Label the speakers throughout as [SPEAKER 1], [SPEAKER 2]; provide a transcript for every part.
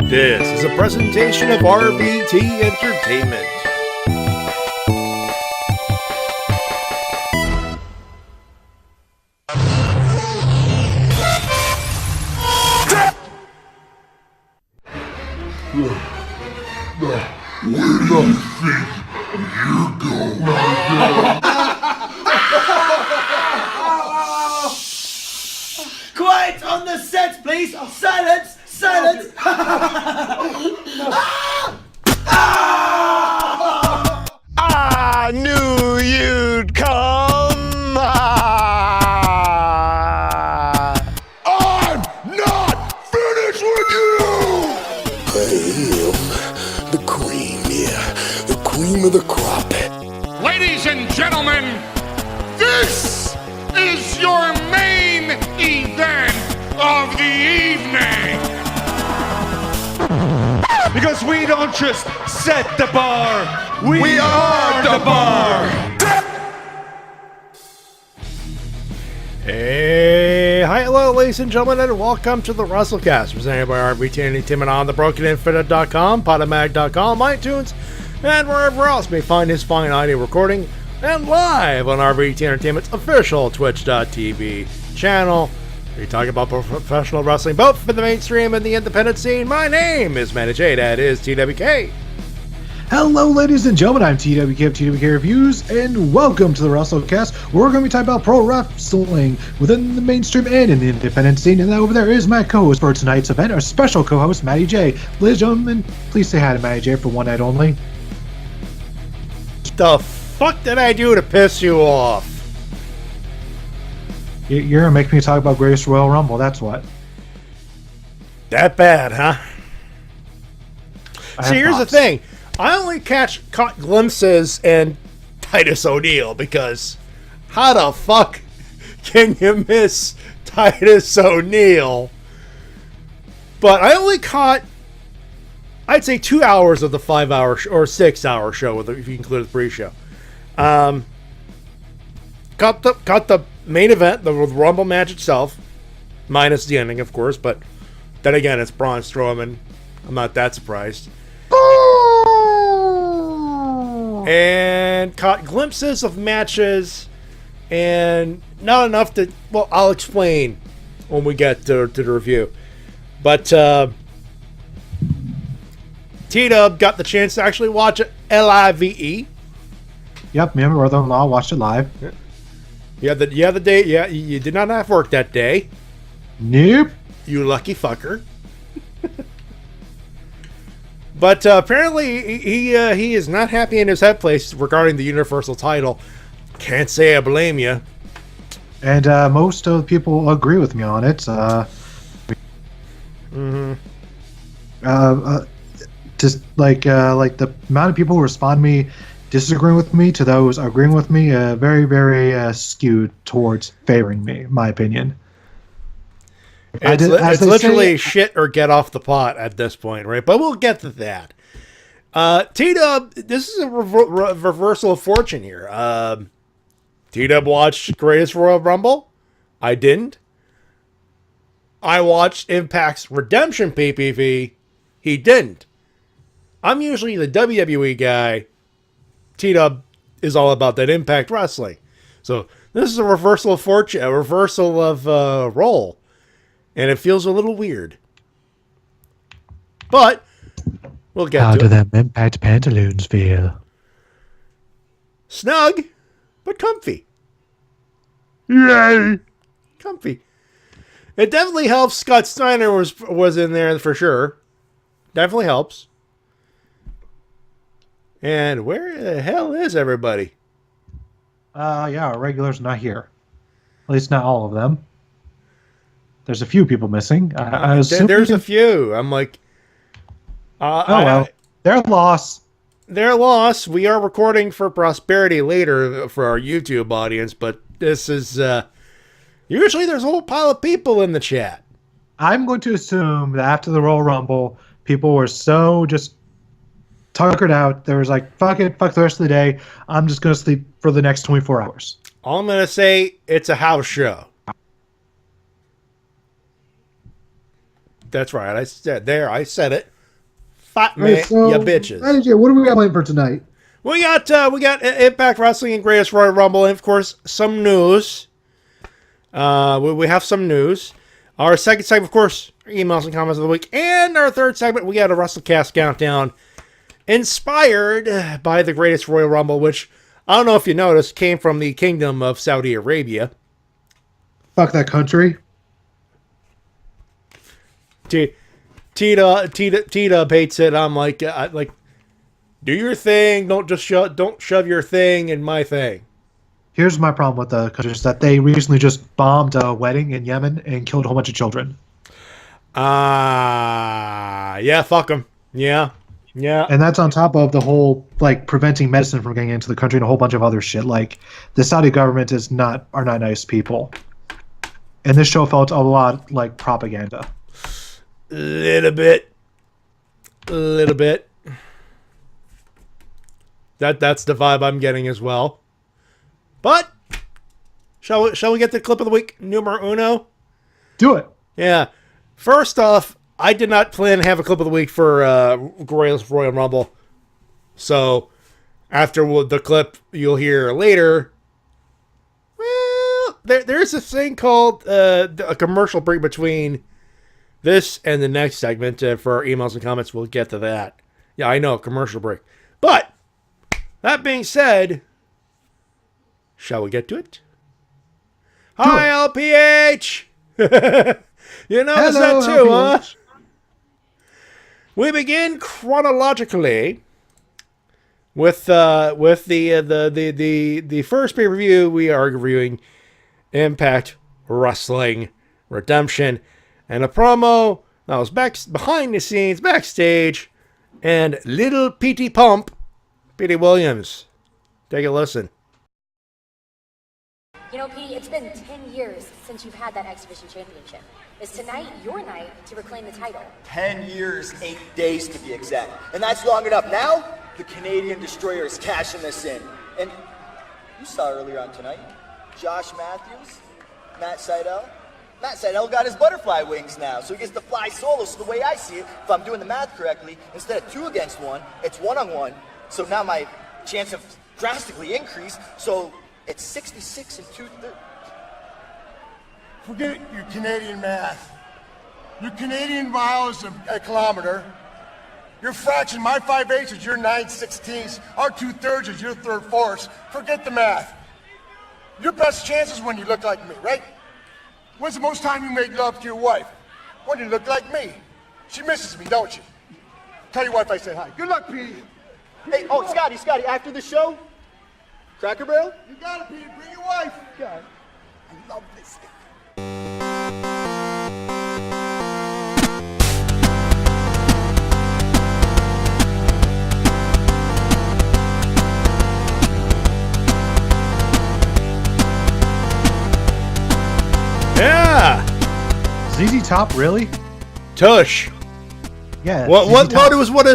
[SPEAKER 1] This is a presentation of RVT Entertainment.
[SPEAKER 2] Quiet on the set, please! Silence! Silence!
[SPEAKER 1] I knew you'd come. I'm not finished with you!
[SPEAKER 3] I am the cream, the cream of the crop.
[SPEAKER 4] Ladies and gentlemen, this is your main event of the evening.
[SPEAKER 5] Because we don't just set the bar, we are the bar.
[SPEAKER 1] Hey, hi, hello, ladies and gentlemen, and welcome to the Wrestle-Cast, presented by RVT Entertainment on thebrokeninfinite.com, podomag.com, iTunes, and wherever else you may find his fine audio recording, and live on RVT Entertainment's official Twitch.tv channel. We talk about professional wrestling, both for the mainstream and the independent scene. My name is Matty Jay, that is TWK.
[SPEAKER 6] Hello, ladies and gentlemen, I'm TWK of TWK Reviews, and welcome to the Wrestle-Cast, where we're going to be talking about pro wrestling within the mainstream and in the independent scene. And over there is my co-host for tonight's event, our special co-host, Matty Jay. Ladies and gentlemen, please say hi to Matty Jay for one night only.
[SPEAKER 1] The fuck did I do to piss you off?
[SPEAKER 6] You're going to make me talk about Greatest Royal Rumble, that's what.
[SPEAKER 1] That bad, huh? See, here's the thing. I only caught glimpses and Titus O'Neil because how the fuck can you miss Titus O'Neil? But I only caught, I'd say, 2 hours of the 5-hour or 6-hour show, if you include the pre-show. Caught the main event, the Rumble match itself, minus the ending, of course. But then again, it's Braun Strowman. I'm not that surprised. And caught glimpses of matches, and not enough to, well, I'll explain when we get to the review. But T-Dub got the chance to actually watch it L-I-V-E.
[SPEAKER 6] Yep, me and my brother-in-law watched it live.
[SPEAKER 1] Yeah, the day. Yeah, you did not have work that day.
[SPEAKER 6] Nope.
[SPEAKER 1] You lucky fucker. But apparently he is not happy in his head place regarding the Universal title. Can't say I blame you.
[SPEAKER 6] And most of the people agree with me on it. Just like the amount of people who respond to me disagreeing with me to those agreeing with me, very, very skewed towards favoring me, in my opinion.
[SPEAKER 1] It's literally shit or get off the pot at this point, right? But we'll get to that. T-Dub, this is a reversal of fortune here. T-Dub watched Greatest Royal Rumble. I didn't. I watched Impact's Redemption PPV. He didn't. I'm usually the WWE guy. T-Dub is all about that Impact Wrestling. So this is a reversal of fortune, a reversal of role. And it feels a little weird. But we'll get to it.
[SPEAKER 6] How do them Impact pantaloons feel?
[SPEAKER 1] Snug, but comfy.
[SPEAKER 6] Yay!
[SPEAKER 1] Comfy. It definitely helps Scott Steiner was in there for sure. Definitely helps. And where the hell is everybody?
[SPEAKER 6] Yeah, our regulars not here. At least not all of them. There's a few people missing.
[SPEAKER 1] There's a few. I'm like,
[SPEAKER 6] well, they're lost.
[SPEAKER 1] They're lost. We are recording for prosperity later for our YouTube audience, but this is usually there's a whole pile of people in the chat.
[SPEAKER 6] I'm going to assume that after the Royal Rumble, people were so just tuckered out. There was like, fuck it, fuck the rest of the day. I'm just going to sleep for the next 24 hours.
[SPEAKER 1] All I'm going to say, it's a house show. That's right. I said it. Fight me,
[SPEAKER 6] All right, so,
[SPEAKER 1] ya bitches.
[SPEAKER 6] Matty Jay, what do we got planned for tonight?
[SPEAKER 1] We got Impact Wrestling and Greatest Royal Rumble, and of course some news. We have some news. Our second segment, of course, emails and comments of the week, and our third segment, we got a Wrestle-Cast countdown, inspired by the Greatest Royal Rumble, which I don't know if you noticed came from the Kingdom of Saudi Arabia.
[SPEAKER 6] Fuck that country.
[SPEAKER 1] Tita hates it. I'm like, do your thing. Don't shove your thing in my thing.
[SPEAKER 6] Here's my problem with the country is that they recently just bombed a wedding in Yemen and killed a whole bunch of children.
[SPEAKER 1] Yeah, fuck them. Yeah.
[SPEAKER 6] And that's on top of the whole, like, preventing medicine from getting into the country and a whole bunch of other shit. Like, the Saudi government are not nice people. And this show felt a lot like propaganda.
[SPEAKER 1] Little bit. That's the vibe I'm getting as well. But shall we get the clip of the week numero uno?
[SPEAKER 6] Do it.
[SPEAKER 1] Yeah. First off, I did not plan to have a clip of the week for Greatest Royal Rumble. So after the clip you'll hear later, well, there's this thing called a commercial break between this and the next segment. For our emails and comments, we'll get to that. Yeah, I know, commercial break. But that being said, shall we get to it? Hi, LPH! You noticed that too,
[SPEAKER 6] LPH.
[SPEAKER 1] huh? We begin chronologically with the first pay-per-view. We are reviewing Impact Wrestling Redemption, and a promo that was behind the scenes, backstage, and little Petey Pump, Petey Williams. Take a listen.
[SPEAKER 7] You know, Petey, it's been 10 years since you've had that exhibition championship. Is tonight your night to reclaim the title?
[SPEAKER 2] 10 years, 8 days to be exact. And that's long enough. Now, the Canadian Destroyer is cashing this in. And you saw earlier on tonight, Josh Matthews, Matt Sydal. Matt Sydal got his butterfly wings now, so he gets to fly solo. So the way I see it, if I'm doing the math correctly, instead of 2 against 1, it's 1-on-1. So now my chance have drastically increased. So it's 66 and 2/3.
[SPEAKER 8] Forget your Canadian math. Your Canadian mile is a kilometer. Your fraction, my 5/8 is your 9/16. Our 2/3 is your 3/4. Forget the math. Your best chance is when you look like me, right? When's the most time you make love to your wife? When you look like me. She misses me, don't she? Tell your wife I said hi. Good luck, Petey.
[SPEAKER 2] Hey, oh, Scotty, after the show, Cracker Barrel?
[SPEAKER 8] You got it, Petey. Bring your wife.
[SPEAKER 2] God, I love this guy.
[SPEAKER 1] Yeah.
[SPEAKER 6] ZZ Top, really?
[SPEAKER 1] Tush.
[SPEAKER 6] Yeah.
[SPEAKER 1] What
[SPEAKER 6] ZZ Top.
[SPEAKER 1] is one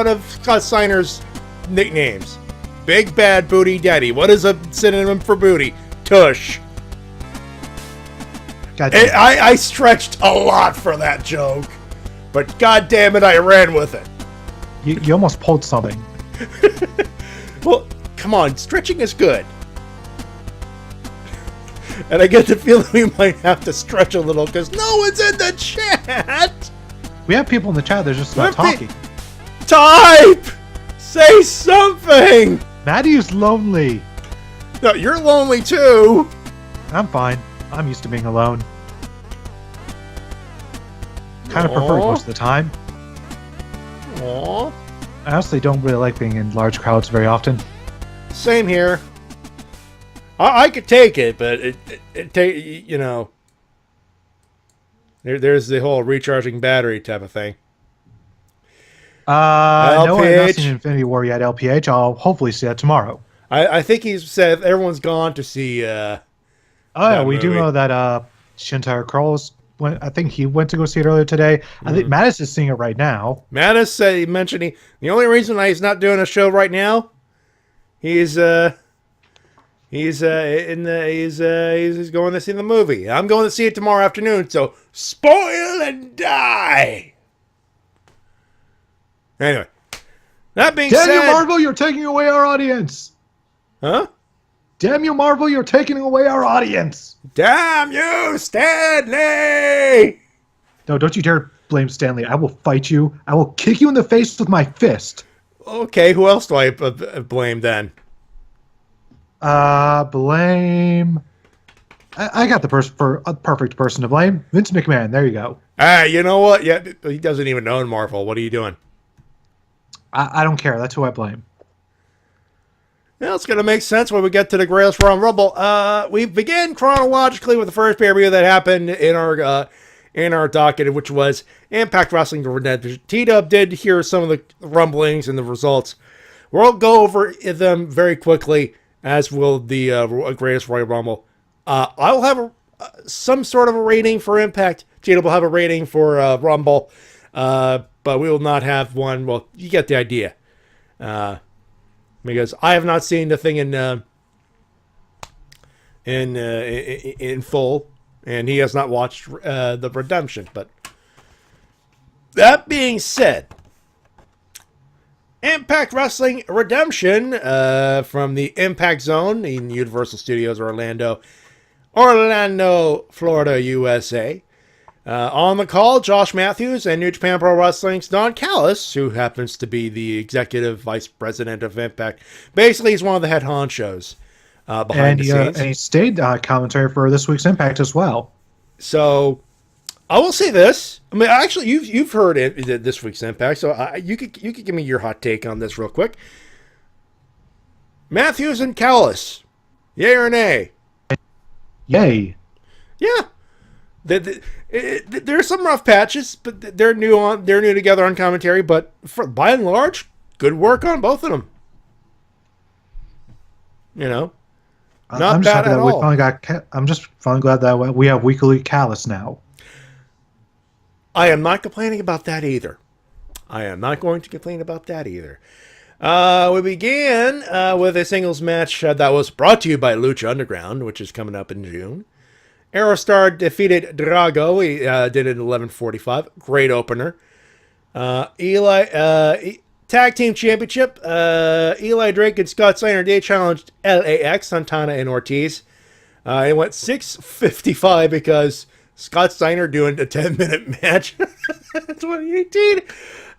[SPEAKER 1] of Scott Steiner's nicknames? Big Bad Booty Daddy. What is a synonym for booty? Tush.
[SPEAKER 6] Goddamn.
[SPEAKER 1] I stretched a lot for that joke, but god damn it, I ran with it.
[SPEAKER 6] You almost pulled something.
[SPEAKER 1] Well, come on, stretching is good. And I get the feeling we might have to stretch a little because no one's in the chat.
[SPEAKER 6] We have people in the chat. They're just not talking.
[SPEAKER 1] Type! Say something!
[SPEAKER 6] Matty's lonely.
[SPEAKER 1] No, you're lonely too.
[SPEAKER 6] I'm fine. I'm used to being alone. Kind of prefer it most of the time.
[SPEAKER 1] Aww.
[SPEAKER 6] I honestly don't really like being in large crowds very often.
[SPEAKER 1] Same here. I could take it, but it take, you know. There's the whole recharging battery type of thing.
[SPEAKER 6] No, I've not
[SPEAKER 1] LPH.
[SPEAKER 6] seen Infinity War yet, LPH. I'll hopefully see that tomorrow.
[SPEAKER 1] I think he's said everyone's gone to see.
[SPEAKER 6] Oh yeah, we do
[SPEAKER 1] movie.
[SPEAKER 6] know that Shintaro Kroll's went. I think he went to go see it earlier today. I think Mattis is seeing it right now.
[SPEAKER 1] Mattis said he mentioned the only reason why he's not doing a show right now, he's going to see the movie. I'm going to see it tomorrow afternoon. So spoil and die. Anyway, that being
[SPEAKER 6] Damn
[SPEAKER 1] said...
[SPEAKER 6] you, Marvel, you're taking away our audience.
[SPEAKER 1] Huh?
[SPEAKER 6] Damn you, Marvel, you're taking away our audience.
[SPEAKER 1] Damn you, Stanley!
[SPEAKER 6] No, don't you dare blame Stanley. I will fight you. I will kick you in the face with my fist.
[SPEAKER 1] Okay, who else do I blame then?
[SPEAKER 6] Blame... I got the perfect person to blame. Vince McMahon. There you go.
[SPEAKER 1] You know what? Yeah, he doesn't even own Marvel. What are you doing?
[SPEAKER 6] I don't care. That's who I blame.
[SPEAKER 1] Well, it's going to make sense when we get to the Greatest Royal Rumble. We begin chronologically with the first pay-per-view that happened in our docket, which was Impact Wrestling Redemption. T-Dub did hear some of the rumblings and the results. We'll go over them very quickly, as will the Greatest Royal Rumble. I will have some sort of a rating for Impact. T-Dub will have a rating for Rumble, but we will not have one. Well, you get the idea. Because I have not seen the thing in full, and he has not watched the Redemption. But that being said, Impact Wrestling Redemption from the Impact Zone in Universal Studios Orlando, Florida, USA. On the call, Josh Matthews and New Japan Pro Wrestling's Don Callis, who happens to be the executive vice president of Impact. Basically, he's one of the head honchos behind the scenes.
[SPEAKER 6] And he stayed commentary for this week's Impact as well.
[SPEAKER 1] So, I will say this. I mean, actually, you've heard this week's Impact, so you could give me your hot take on this real quick. Matthews and Callis, yay or nay?
[SPEAKER 6] Yay.
[SPEAKER 1] Yeah. There's some rough patches, but they're new together on commentary. But by and large, good work on both of them. You know, not bad at all.
[SPEAKER 6] I'm just finally glad that we have weekly Callis now.
[SPEAKER 1] I am not complaining about that either. I am not going to complain about that either. We began with a singles match that was brought to you by Lucha Underground, which is coming up in June. Aerostar defeated Drago. He did it in 11:45. Great opener. Tag Team Championship. Eli Drake and Scott Steiner, they challenged LAX, Santana and Ortiz. It went 6:55 because Scott Steiner doing a 10-minute match. 2018.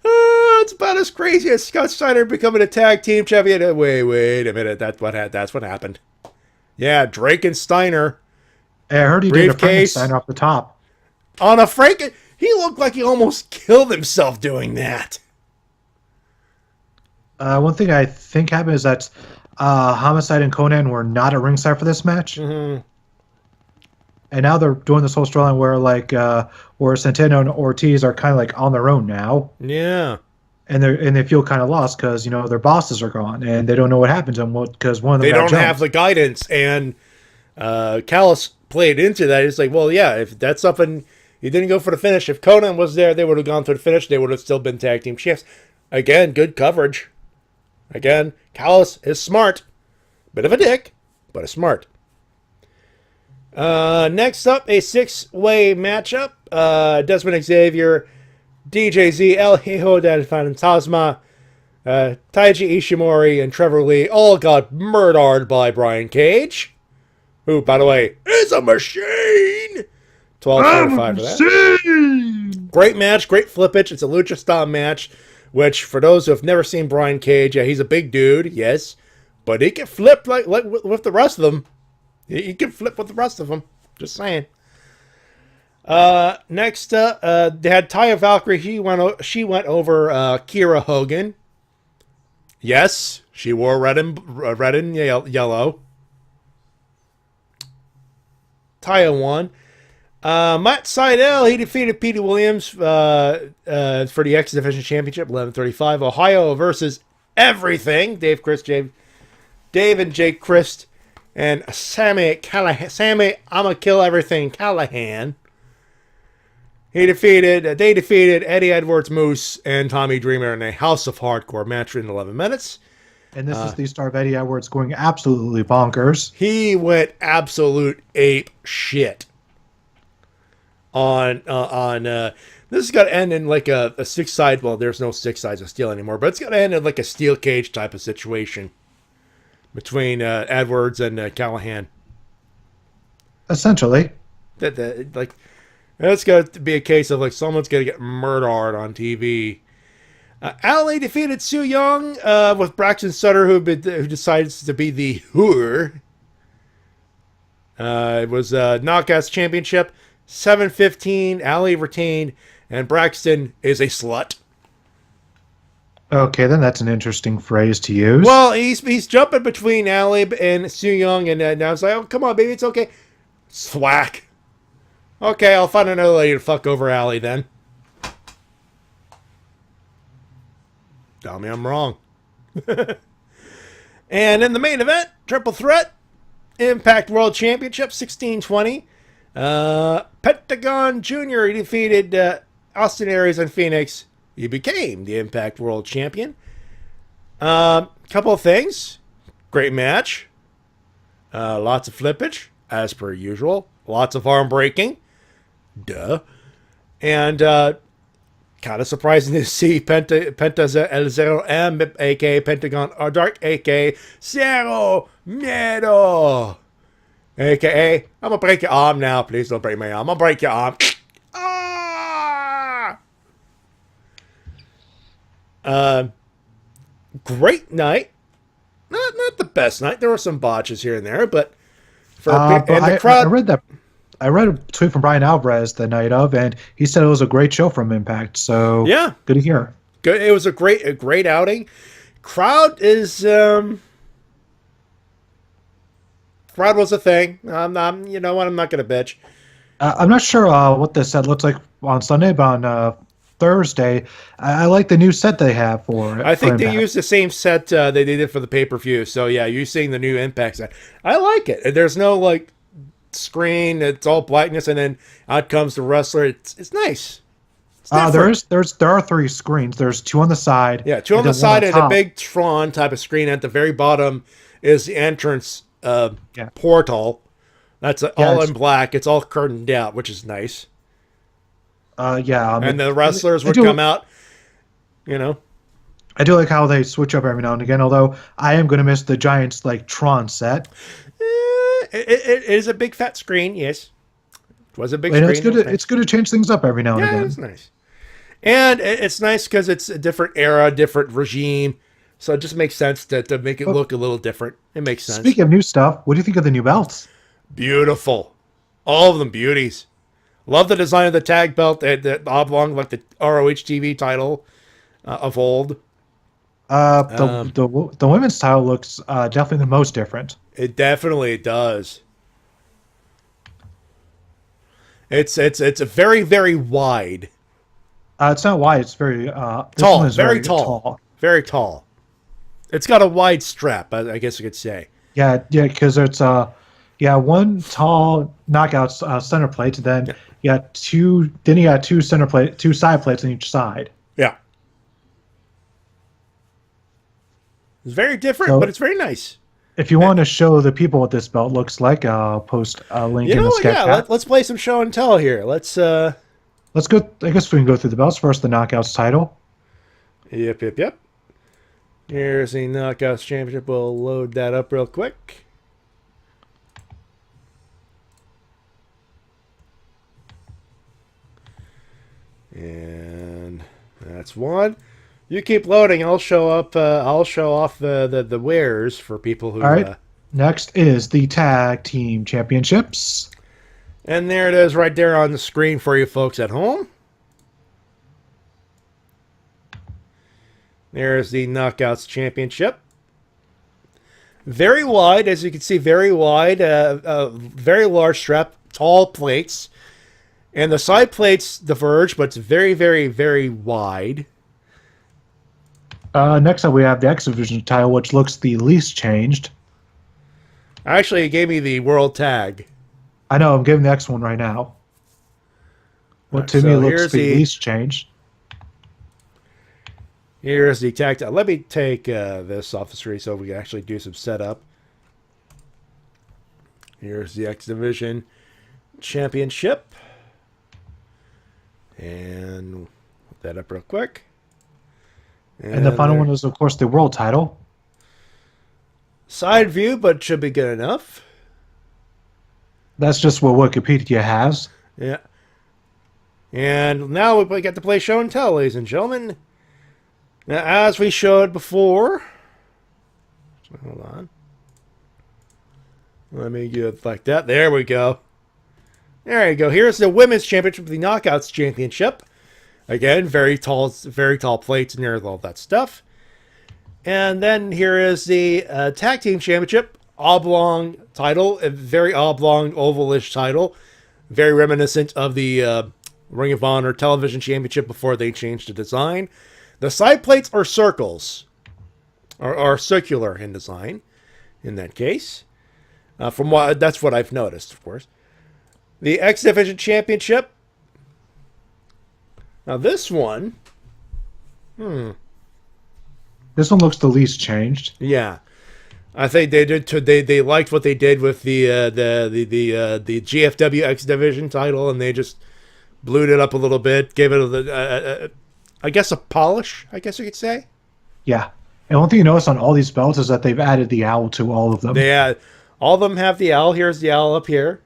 [SPEAKER 1] It's about as crazy as Scott Steiner becoming a tag team champion. Wait a minute. That's what happened. Yeah, Drake and Steiner.
[SPEAKER 6] I heard he did a Frankenstein off the top.
[SPEAKER 1] On a he looked like he almost killed himself doing that.
[SPEAKER 6] One thing I think happened is that Homicide and Conan were not at ringside for this match.
[SPEAKER 1] Mm-hmm.
[SPEAKER 6] And now they're doing this whole storyline where Santana and Ortiz are kind of like on their own now.
[SPEAKER 1] Yeah.
[SPEAKER 6] And they feel kind of lost because, their bosses are gone and they don't know what happened to them because one of them
[SPEAKER 1] They don't
[SPEAKER 6] jumped.
[SPEAKER 1] have the guidance. And Callis played into that. It's like, well, yeah, if that's something you didn't go for the finish. If Conan was there, they would have gone to the finish. They would have still been tag team champs. Again, good coverage. Again, Callis is smart. Bit of a dick, but is smart. Next up, a 6-way matchup. Desmond Xavier, DJZ, El Hijo del Fantasma, Taiji Ishimori, and Trevor Lee all got murdered by Brian Cage, who, by the way, is a machine. 12:45 for that. Great match, great flippage. It's a lucha style match, which for those who have never seen Brian Cage, yeah, he's a big dude, yes, but he can flip like with the rest of them. He can flip with the rest of them. Just saying. Next, they had Taya Valkyrie. She went over Kira Hogan. Yes, she wore red and yellow. Taya won. Matt Sydal, he defeated Petey Williams for the X Division Championship, 11:35. Ohio versus everything. Dave and Jake Christ. And Sammy, I'ma kill everything, Callahan. They defeated Eddie Edwards, Moose, and Tommy Dreamer in a House of Hardcore match in 11 minutes.
[SPEAKER 6] And this is the start of Eddie Edwards going absolutely bonkers.
[SPEAKER 1] He went absolute ape shit. on this has got to end in like a six side. Well, there's no six sides of steel anymore, but it's got to end in like a steel cage type of situation between Edwards and Callahan.
[SPEAKER 6] Essentially.
[SPEAKER 1] That like that's got to be a case of like someone's gonna get murdered on TV. Ali defeated Su Yung with Braxton Sutter, who decides to be the whore. It was Knockouts Championship, 7-15. Ali retained, and Braxton is a slut.
[SPEAKER 6] Okay, then that's an interesting phrase to use.
[SPEAKER 1] Well, he's jumping between Ali and Su Yung, and now it's like, oh, come on, baby, it's okay. Thwack. Okay, I'll find another lady to fuck over Ali then. Tell me I'm wrong. And in the main event, triple threat, Impact World Championship, 16-20. Pentagon Jr. He defeated Austin Aries and Phoenix. He became the Impact World Champion. Couple of things. Great match. Lots of flippage, as per usual. Lots of arm breaking. Duh. And kind of surprising to see Penta's El Zero M, a.k.a. Pentagon Dark, a.k.a. Zero Miedo. A.k.a. I'm going to break your arm now. Please don't break my arm. I'm going to break your arm. Great night. Not the best night. There were some botches here and there, but for and the crowd.
[SPEAKER 6] I read a tweet from Brian Alvarez the night of, and he said it was a great show from Impact. So
[SPEAKER 1] yeah,
[SPEAKER 6] good to hear.
[SPEAKER 1] Good. It was a great outing. Crowd is crowd was a thing. You know what? I'm not gonna bitch.
[SPEAKER 6] I'm not sure what the set looks like on Sunday, but on Thursday, I like the new set they have for it.
[SPEAKER 1] I think they used the same set they did for the pay-per-view. So yeah, you're seeing the new Impact set. I like it. There's no like screen. It's all blackness, and then out comes the wrestler. It's nice.
[SPEAKER 6] There are 3 screens. There's 2 on the side.
[SPEAKER 1] Yeah, 2 on the side, and a big Tron type of screen at the very bottom is the entrance portal. That's all in black. It's all curtained out, which is nice. And the wrestlers would come out, you know.
[SPEAKER 6] I do like how they switch up every now and again, although I am going to miss the Giants, like, Tron set.
[SPEAKER 1] It is a big fat screen, yes. It was a big screen.
[SPEAKER 6] It's good to change things up every now and again.
[SPEAKER 1] Yeah, it's nice. And it's nice because it's a different era, different regime, so it just makes sense to make it look a little different. It makes sense.
[SPEAKER 6] Speaking of new stuff, what do you think of the new belts?
[SPEAKER 1] Beautiful. All of them beauties. Love the design of the tag belt, the oblong, like the ROH TV title of old.
[SPEAKER 6] The women's title looks definitely the most different.
[SPEAKER 1] It definitely does. It's a very, very wide.
[SPEAKER 6] It's not wide. It's very
[SPEAKER 1] tall. Very tall. Very tall. It's got a wide strap, I guess you could say.
[SPEAKER 6] Yeah, because it's one tall knockout center plate, and then you got two two side plates on each side.
[SPEAKER 1] Yeah. It's very different, but it's very nice.
[SPEAKER 6] If you want to show the people what this belt looks like, I'll post a link in the sketch.
[SPEAKER 1] Yeah, let's play some show and tell here. Let's go.
[SPEAKER 6] I guess we can go through the belts first. The Knockouts title.
[SPEAKER 1] Yep. Here's the Knockouts Championship. We'll load that up real quick. And that's one. You keep loading. I'll show off the wares for people who.
[SPEAKER 6] All right. Next is the Tag Team Championships.
[SPEAKER 1] And there it is, right there on the screen for you folks at home. There's the Knockouts Championship. Very wide, as you can see, very wide. Very large strap, tall plates. And the side plates diverge, but it's very, very, very wide.
[SPEAKER 6] Next up, we have the X Division title, which looks the least changed.
[SPEAKER 1] Actually, it gave me the World Tag.
[SPEAKER 6] I know, I'm giving the X one right now. What to me looks the least changed.
[SPEAKER 1] Here's the tag. Let me take this off the screen so we can actually do some setup. Here's the X Division Championship. And put that up real quick.
[SPEAKER 6] And the final one is, of course, the world title.
[SPEAKER 1] Side view, but should be good enough.
[SPEAKER 6] That's just what Wikipedia has.
[SPEAKER 1] Yeah. And now we get to play show and tell, ladies and gentlemen. Now, as we showed before... Hold on. Let me get it like that. There we go. There you go. Here's the Women's Championship, the Knockouts Championship. Again, very tall plates in there with all that stuff. And then here is the Tag Team Championship, oblong title, a very oblong, ovalish title, very reminiscent of the Ring of Honor Television Championship before they changed the design. The side plates are circles, are circular in design. In that case, that's what I've noticed, of course. The X Division Championship. Now this one,
[SPEAKER 6] This one looks the least changed.
[SPEAKER 1] yeah, I think they did. They liked what they did with the GFW X Division title, and they just blued it up a little bit, gave it I guess a polish. I guess you could say.
[SPEAKER 6] Yeah. And one thing you notice on all these belts is that they've added the owl to all of them.
[SPEAKER 1] All of them have the owl. Here's the owl up here.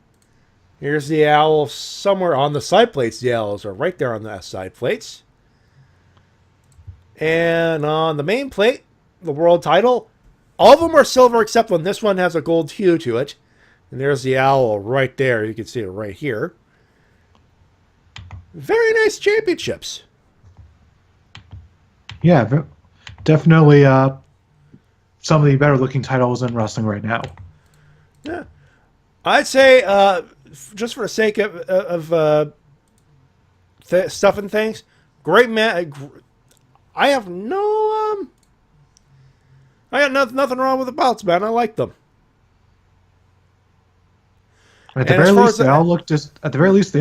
[SPEAKER 1] Here's the owl somewhere on the side plates. The owls are right there on the side plates. And on the main plate, the world title, all of them are silver except one. This one has a gold hue to it. And there's the owl right there. You can see it right here. Very nice championships.
[SPEAKER 6] Yeah, definitely some of the better looking titles in wrestling right now.
[SPEAKER 1] Yeah. I'd say, just for the sake of stuff and things, great man. I have I got nothing wrong with the belts, man. I like them.
[SPEAKER 6] At the very least, they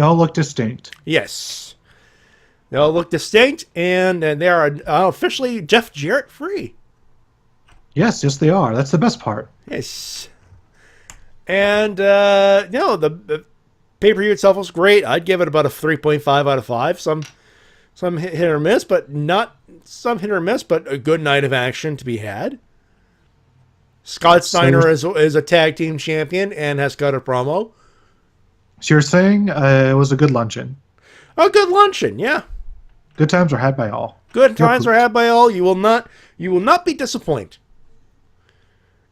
[SPEAKER 6] all look distinct.
[SPEAKER 1] Yes, they all look distinct, and they are officially Jeff Jarrett free.
[SPEAKER 6] Yes, they are. That's the best part.
[SPEAKER 1] Yes, and the pay-per-view itself was great. I'd give it about a 3.5 out of 5. Some hit or miss, but not some hit or miss, but a good night of action to be had. Scott Steiner is a tag team champion and has got a promo.
[SPEAKER 6] So you're saying it was a good luncheon?
[SPEAKER 1] A good luncheon, yeah.
[SPEAKER 6] Good times are had by all.
[SPEAKER 1] Good times are had by all. You will not be disappointed.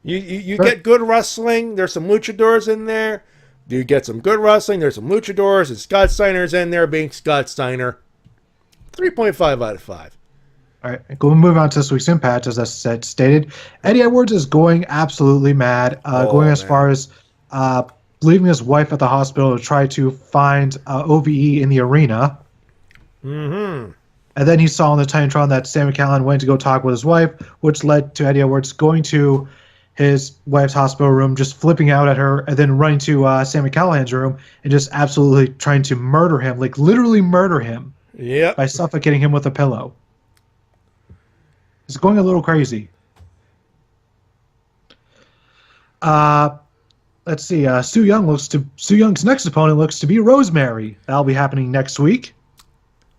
[SPEAKER 1] You get good wrestling. There's some luchadors in there. You get some good wrestling. There's some luchadors, and Scott Steiner's in there being Scott Steiner. 3.5 out of 5.
[SPEAKER 6] All right, we'll move on to this week's Impact. As I stated, Eddie Edwards is going absolutely mad, going as far as leaving his wife at the hospital to try to find OVE in the arena.
[SPEAKER 1] Mm-hmm.
[SPEAKER 6] And then he saw on the Titantron that Sam McCallum went to go talk with his wife, which led to Eddie Edwards going to his wife's hospital room, just flipping out at her, and then running to Sam McCallum's room and just absolutely trying to murder him, like literally murder him.
[SPEAKER 1] Yep.
[SPEAKER 6] By suffocating him with a pillow. It's going a little crazy. Let's see. Su Young's next opponent looks to be Rosemary. That'll be happening next week.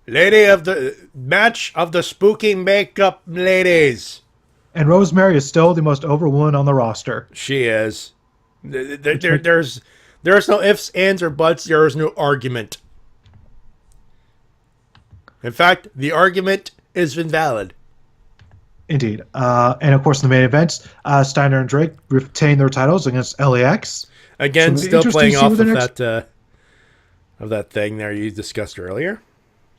[SPEAKER 1] Lady of the match of the spooky makeup ladies.
[SPEAKER 6] And Rosemary is still the most over woman on the roster.
[SPEAKER 1] She is. There's no ifs, ands, or buts. There is no argument. In fact, the argument is invalid.
[SPEAKER 6] Indeed. And of course, in the main events, Steiner and Drake retain their titles against LAX.
[SPEAKER 1] Again, so still playing off of that thing there you discussed earlier.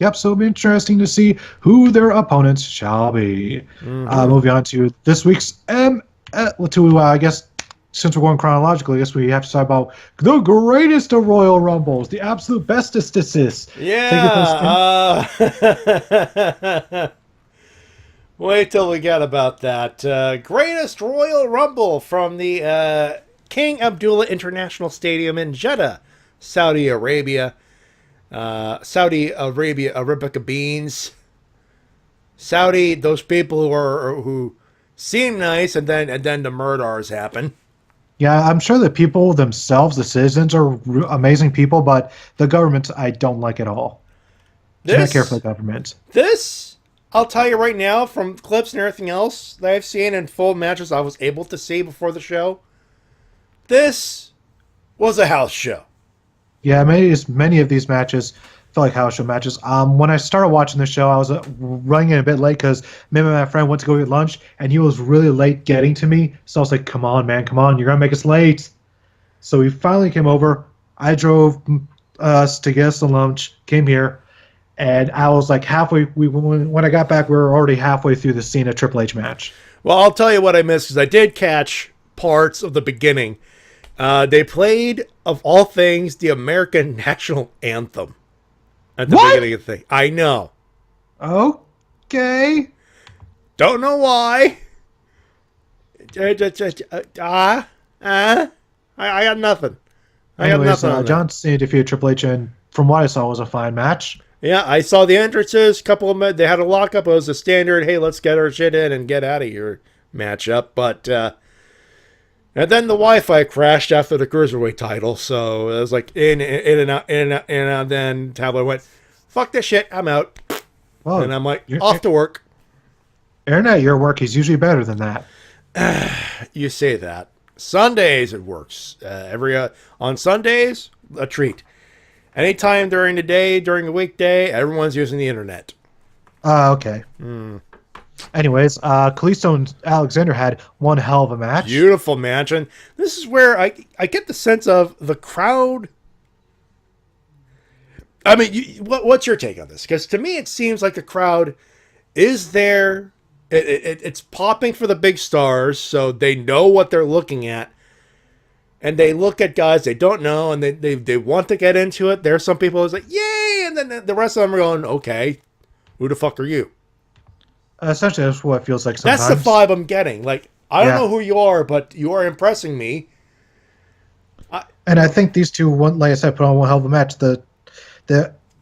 [SPEAKER 6] Yep, so it'll be interesting to see who their opponents shall be.
[SPEAKER 1] Mm-hmm.
[SPEAKER 6] Moving on to this week's I guess, since we're going chronologically, I guess we have to talk about the greatest of Royal Rumbles, the absolute bestest.
[SPEAKER 1] Yeah. Wait till we get about that. Greatest Royal Rumble from the King Abdullah International Stadium in Jeddah, Saudi Arabia. Arabica Beans. Saudi, those people who seem nice, and then the murders happen.
[SPEAKER 6] Yeah, I'm sure the people themselves, the citizens, are amazing people, but the government I don't like at all. Do not care for the government.
[SPEAKER 1] This, I'll tell you right now, from clips and everything else that I've seen in full matches I was able to see before the show, this was a house show.
[SPEAKER 6] Yeah, many of these matches felt like house show matches. When I started watching the show, I was running in a bit late because me and my friend went to go get lunch, and he was really late getting to me. So I was like, "Come on, man, come on, you're gonna make us late." So he finally came over. I drove us to get us some lunch. Came here, and I was like halfway. When I got back, we were already halfway through the Cena Triple H match.
[SPEAKER 1] Well, I'll tell you what I missed because I did catch parts of the beginning. They played, of all things, the American National Anthem at the beginning of the thing. I know.
[SPEAKER 6] Okay.
[SPEAKER 1] Don't know why. I got nothing.
[SPEAKER 6] John Cena defeated Triple H, and from what I saw, was a fine match.
[SPEAKER 1] Yeah, I saw the entrances. Couple of them, they had a lockup. It was a standard, hey, let's get our shit in and get out of here matchup. But and then the Wi-Fi crashed after the Cruiserweight title, so it was like in and out, in and out, in and out. Then Tablet went, fuck this shit, I'm out.
[SPEAKER 6] Well,
[SPEAKER 1] and I'm like, off to work.
[SPEAKER 6] Internet, your work is usually better than that.
[SPEAKER 1] You say that. Sundays it works. On Sundays, a treat. Anytime during the day, during the weekday, everyone's using the internet.
[SPEAKER 6] Okay. Anyways, Kalisto and Alexander had one hell of a match.
[SPEAKER 1] Beautiful match. And this is where I get the sense of the crowd. I mean, what's your take on this? Because to me, it seems like the crowd is there. It's popping for the big stars, so they know what they're looking at. And they look at guys they don't know, and they want to get into it. There are some people who's like, yay! And then the rest of them are going, okay, who the fuck are you?
[SPEAKER 6] Essentially, that's what it feels like sometimes.
[SPEAKER 1] That's the vibe I'm getting. Like, I don't know who you are, but you are impressing me.
[SPEAKER 6] And I think these two, like I said, put on one hell of a match.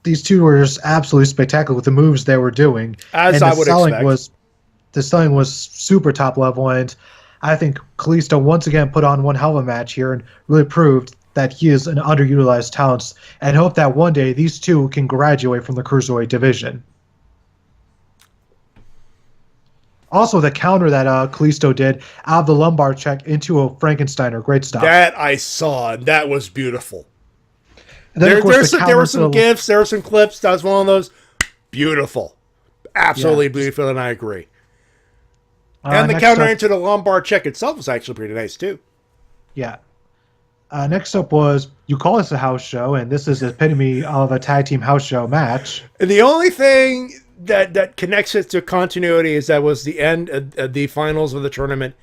[SPEAKER 6] These two were just absolutely spectacular with the moves they were doing.
[SPEAKER 1] As I would expect.
[SPEAKER 6] The selling was super top level, and I think Kalisto once again put on one hell of a match here and really proved that he is an underutilized talent, and hope that one day these two can graduate from the Cruiserweight division. Also, the counter that Kalisto did out of the lumbar check into a Frankensteiner, great stuff.
[SPEAKER 1] That I saw, and that was beautiful.
[SPEAKER 6] And then,
[SPEAKER 1] There were some gifs, there were some clips. That was one of those beautiful. Absolutely beautiful, and I agree. And the counter into the lumbar check itself was actually pretty nice, too.
[SPEAKER 6] Yeah. Next up was, you call this a house show, and this is the epitome of a tag team house show match.
[SPEAKER 1] And the only thing that connects it to continuity is that was the end of the finals of the tournament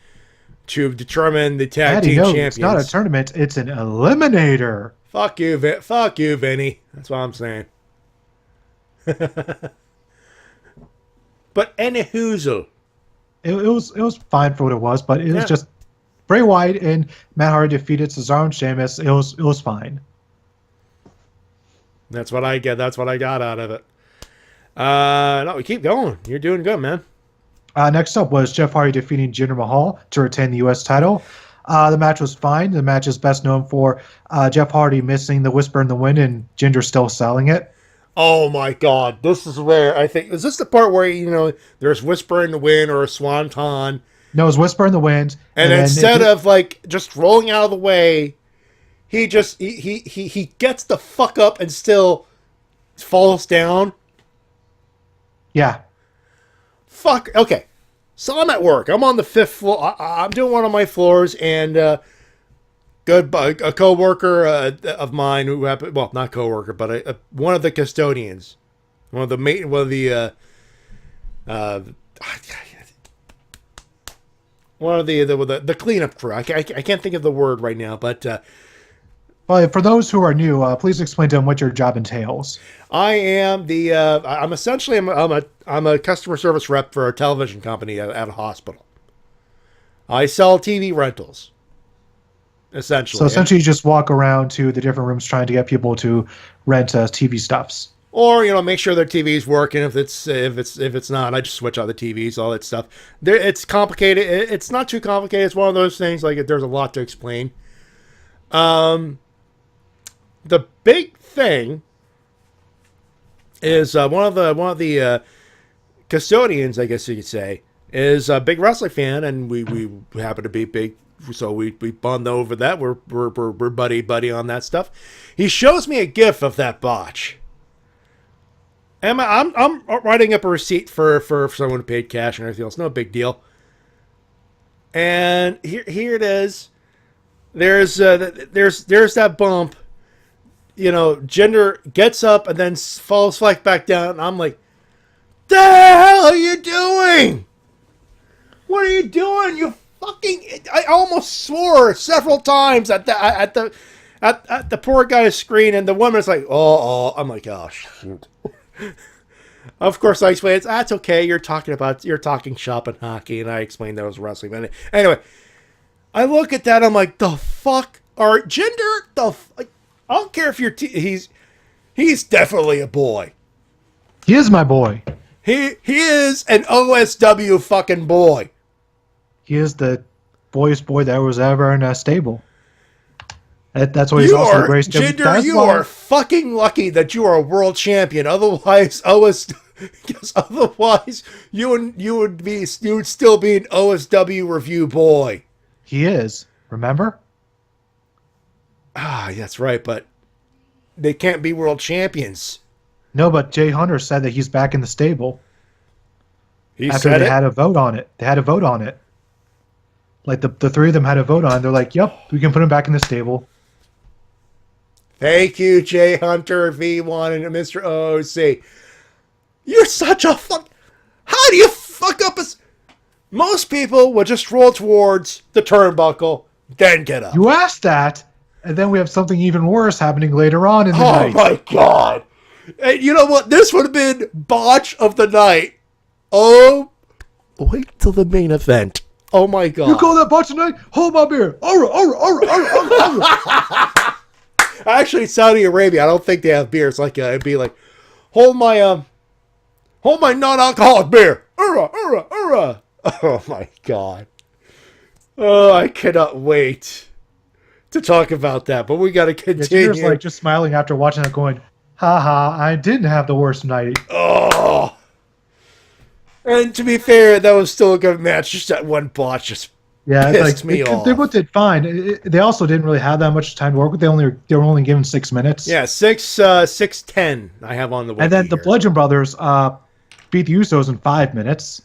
[SPEAKER 1] to determine the tag team champions.
[SPEAKER 6] It's not a tournament, it's an eliminator.
[SPEAKER 1] Fuck you, Vinny. That's what I'm saying. But anywhoozle.
[SPEAKER 6] It was fine for what it was, but it was just Bray Wyatt and Matt Hardy defeated Cesaro and Sheamus. It was fine.
[SPEAKER 1] That's what I get. That's what I got out of it. No, we keep going. You're doing good, man.
[SPEAKER 6] Next up was Jeff Hardy defeating Jinder Mahal to retain the U.S. title. The match was fine. The match is best known for Jeff Hardy missing the Whisper in the Wind and Jinder still selling it.
[SPEAKER 1] Oh my God! This is where I think is this the part where there's Whisper in the Wind or a Swanton.
[SPEAKER 6] No, it was Whisper in the Wind,
[SPEAKER 1] and instead of like just rolling out of the way, he just he gets the fuck up and still falls down.
[SPEAKER 6] Yeah.
[SPEAKER 1] Fuck. Okay. So I'm at work. I'm on the 5th floor. I'm doing one of my floors, and a coworker of mine who happened, well, not coworker, but one of the custodians, one of the cleanup crew. I can't think of the word right now, but.
[SPEAKER 6] Well, for those who are new, please explain to them what your job entails.
[SPEAKER 1] I am I'm essentially I'm a customer service rep for a television company at a hospital. I sell TV rentals. Essentially.
[SPEAKER 6] So essentially you just walk around to the different rooms trying to get people to rent TV stuffs.
[SPEAKER 1] Or, make sure their TV's working. If it's not, I just switch out the TVs, all that stuff. It's complicated. It's not too complicated. It's one of those things like there's a lot to explain. The big thing is one of the custodians, I guess you could say, is a big wrestling fan, and we happen to be big, so we bond over that. We're buddy on that stuff. He shows me a GIF of that botch. Emma, I'm writing up a receipt for someone who paid cash and everything else. No big deal. And here it is. There's that bump. You know, Jinder gets up and then falls flat back down. And I'm like, the hell are you doing? What are you doing? You fucking! I almost swore several times at the poor guy's screen, and the woman's like, oh. I'm like, oh shoot. Of course, I explained, that's okay. You're talking shop and hockey, and I explained that was wrestling. But anyway, I look at that, I'm like, the fuck are Jinder? I don't care if you're he's definitely a boy.
[SPEAKER 6] He is my boy.
[SPEAKER 1] He is an OSW fucking boy.
[SPEAKER 6] He is the boyest boy that was ever in a stable. That's why he's also the greatest.
[SPEAKER 1] Jinder, you are fucking lucky that you are a world champion. Otherwise, you would still be an OSW review boy.
[SPEAKER 6] He is. Remember?
[SPEAKER 1] Ah, that's right. But they can't be world champions.
[SPEAKER 6] No, but Jay Hunter said that he's back in the stable.
[SPEAKER 1] After they
[SPEAKER 6] had a vote on it. They had a vote on it. Like the three of them had a vote on it. They're like, yep, we can put him back in the stable.
[SPEAKER 1] Thank you, Jay Hunter, V1, and Mr. OC. You're such a fuck... How do you fuck up Most people would just roll towards the turnbuckle, then get up.
[SPEAKER 6] You asked that, and then we have something even worse happening later on in the night.
[SPEAKER 1] Oh, my God. And you know what? This would have been botch of the night. Oh, wait till the main event. Oh, my God.
[SPEAKER 6] You call that botch tonight? Hold my beer.
[SPEAKER 1] Actually, Saudi Arabia, I don't think they have beer. It's like it'd be like, hold my non-alcoholic beer. Oh my God. Oh, I cannot wait to talk about that. But we got to continue.
[SPEAKER 6] You're like just smiling after watching it, going, "Ha ha! I didn't have the worst night."
[SPEAKER 1] Oh. And to be fair, that was still a good match. Just that one botch just pissed me off.
[SPEAKER 6] They both did fine. They also didn't really have that much time to work with. They were only given 6 minutes.
[SPEAKER 1] Yeah, 6:10. I have on the wiki.
[SPEAKER 6] And then the
[SPEAKER 1] here.
[SPEAKER 6] Bludgeon Brothers beat the Usos in 5 minutes.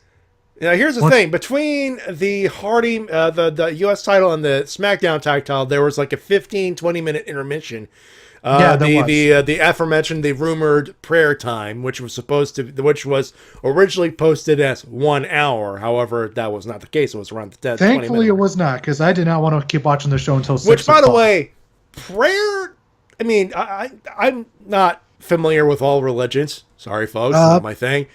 [SPEAKER 1] Now here's the thing: between the Hardy, the U.S. title and the SmackDown tag title, there was like a 15-20 minute intermission. The aforementioned, the rumored prayer time, which was originally posted as 1 hour. However, that was not the case. It was around the 10.
[SPEAKER 6] Thankfully, it was not, because I did not want to keep watching the show until 6
[SPEAKER 1] Which, by
[SPEAKER 6] o'clock.
[SPEAKER 1] the way, prayer. I mean, I'm not familiar with all religions. Sorry, folks, not my thing.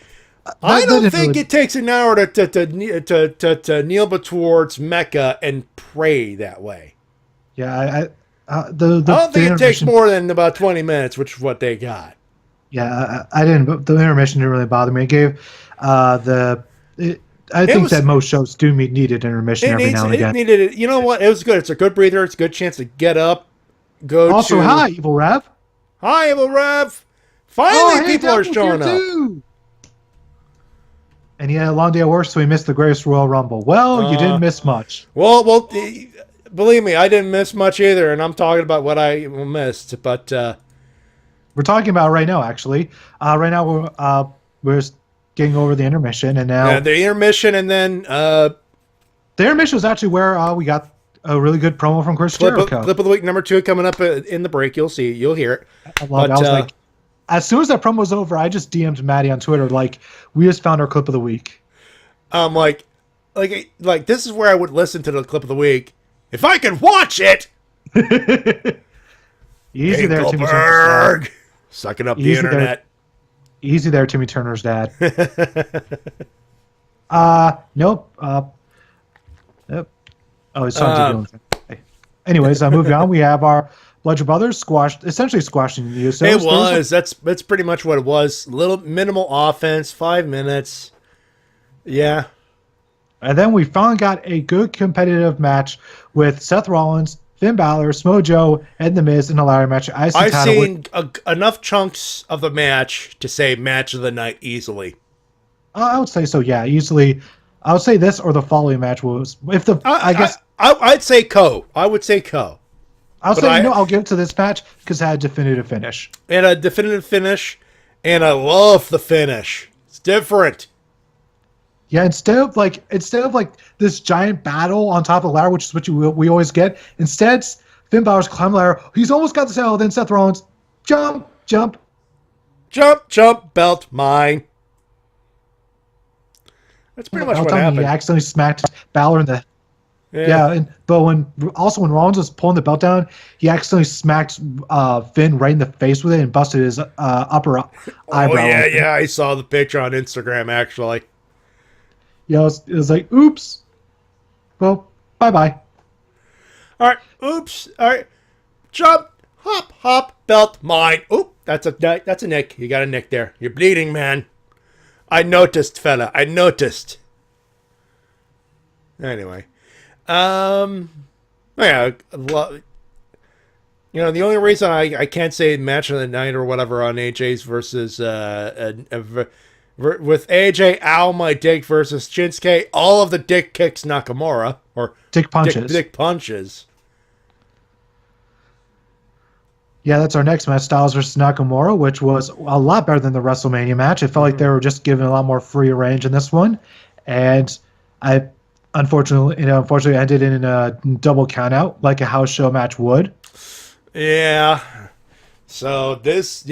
[SPEAKER 1] I don't think it takes an hour to kneel towards Mecca and pray that way.
[SPEAKER 6] Yeah,
[SPEAKER 1] I don't think it takes more than about 20 minutes, which is what they got.
[SPEAKER 6] Yeah, I didn't. But the intermission didn't really bother me. It gave I think that most shows do need an intermission every now and again.
[SPEAKER 1] It needed it. You know what? It was good. It's a good breather. It's a good chance to get up.
[SPEAKER 6] Hi, Evil Rev.
[SPEAKER 1] Hi, Evil Rev. Finally, people are showing up.
[SPEAKER 6] Too. And he had a long day at work, so he missed the Greatest Royal Rumble. Well, you didn't miss much.
[SPEAKER 1] Well, believe me, I didn't miss much either, and I'm talking about what I missed. But
[SPEAKER 6] we're talking about right now, actually. Right now, we're just getting over the intermission, and now
[SPEAKER 1] the intermission, and then
[SPEAKER 6] the intermission was actually where we got a really good promo from Chris Jericho.
[SPEAKER 1] Clip of the week number 2 coming up in the break. You'll hear it.
[SPEAKER 6] I was like, as soon as that promo was over, I just DM'd Matty on Twitter like, we just found our clip of the week.
[SPEAKER 1] Like this is where I would listen to the clip of the week if I could watch it.
[SPEAKER 6] Easy there, Timmy Turner's dad.
[SPEAKER 1] Sucking up the internet.
[SPEAKER 6] Easy there, Timmy Turner's dad. Nope. Yep. Oh, his son's doing. Anyways, moving on. We have our Bludgeon Brothers essentially squashing the Usos.
[SPEAKER 1] It was. That's pretty much what it was. Little minimal offense, 5 minutes. Yeah.
[SPEAKER 6] And then we finally got a good competitive match with Seth Rollins Finn Balor, Samoa Joe, and The Miz in a ladder match.
[SPEAKER 1] I've seen enough chunks of the match to say match of the night easily.
[SPEAKER 6] I would say so, yeah. Easily, I would say this or the following match was...
[SPEAKER 1] I'd say Co. I would say Co.
[SPEAKER 6] I'll give it to this match because it had a definitive finish.
[SPEAKER 1] And a definitive finish, and I love the finish. It's different.
[SPEAKER 6] Yeah, instead of like this giant battle on top of the ladder, which is what we always get, instead Finn Balor's climbing the ladder. He's almost got the cell. Then Seth Rollins, jump,
[SPEAKER 1] belt mine. That's pretty much what happened.
[SPEAKER 6] He accidentally smacked Balor in the. Yeah, but when Rollins was pulling the belt down, he accidentally smacked Finn right in the face with it and busted his upper eyebrow.
[SPEAKER 1] Yeah, I saw the picture on Instagram actually.
[SPEAKER 6] Yeah, it was like, oops. Well, bye-bye.
[SPEAKER 1] All right, oops. All right, jump, hop, belt, mine. Oop, that's a nick. You got a nick there. You're bleeding, man. I noticed, fella. I noticed. Anyway, yeah. The only reason I can't say match of the night or whatever on AJ's versus with AJ, ow, my dick versus Shinsuke, all of the dick kicks Nakamura. Or
[SPEAKER 6] dick punches.
[SPEAKER 1] Dick punches.
[SPEAKER 6] Yeah, that's our next match, Styles versus Nakamura, which was a lot better than the WrestleMania match. It felt like they were just given a lot more free range in this one. And I unfortunately ended in a double countout like a house show match would.
[SPEAKER 1] Yeah. So this,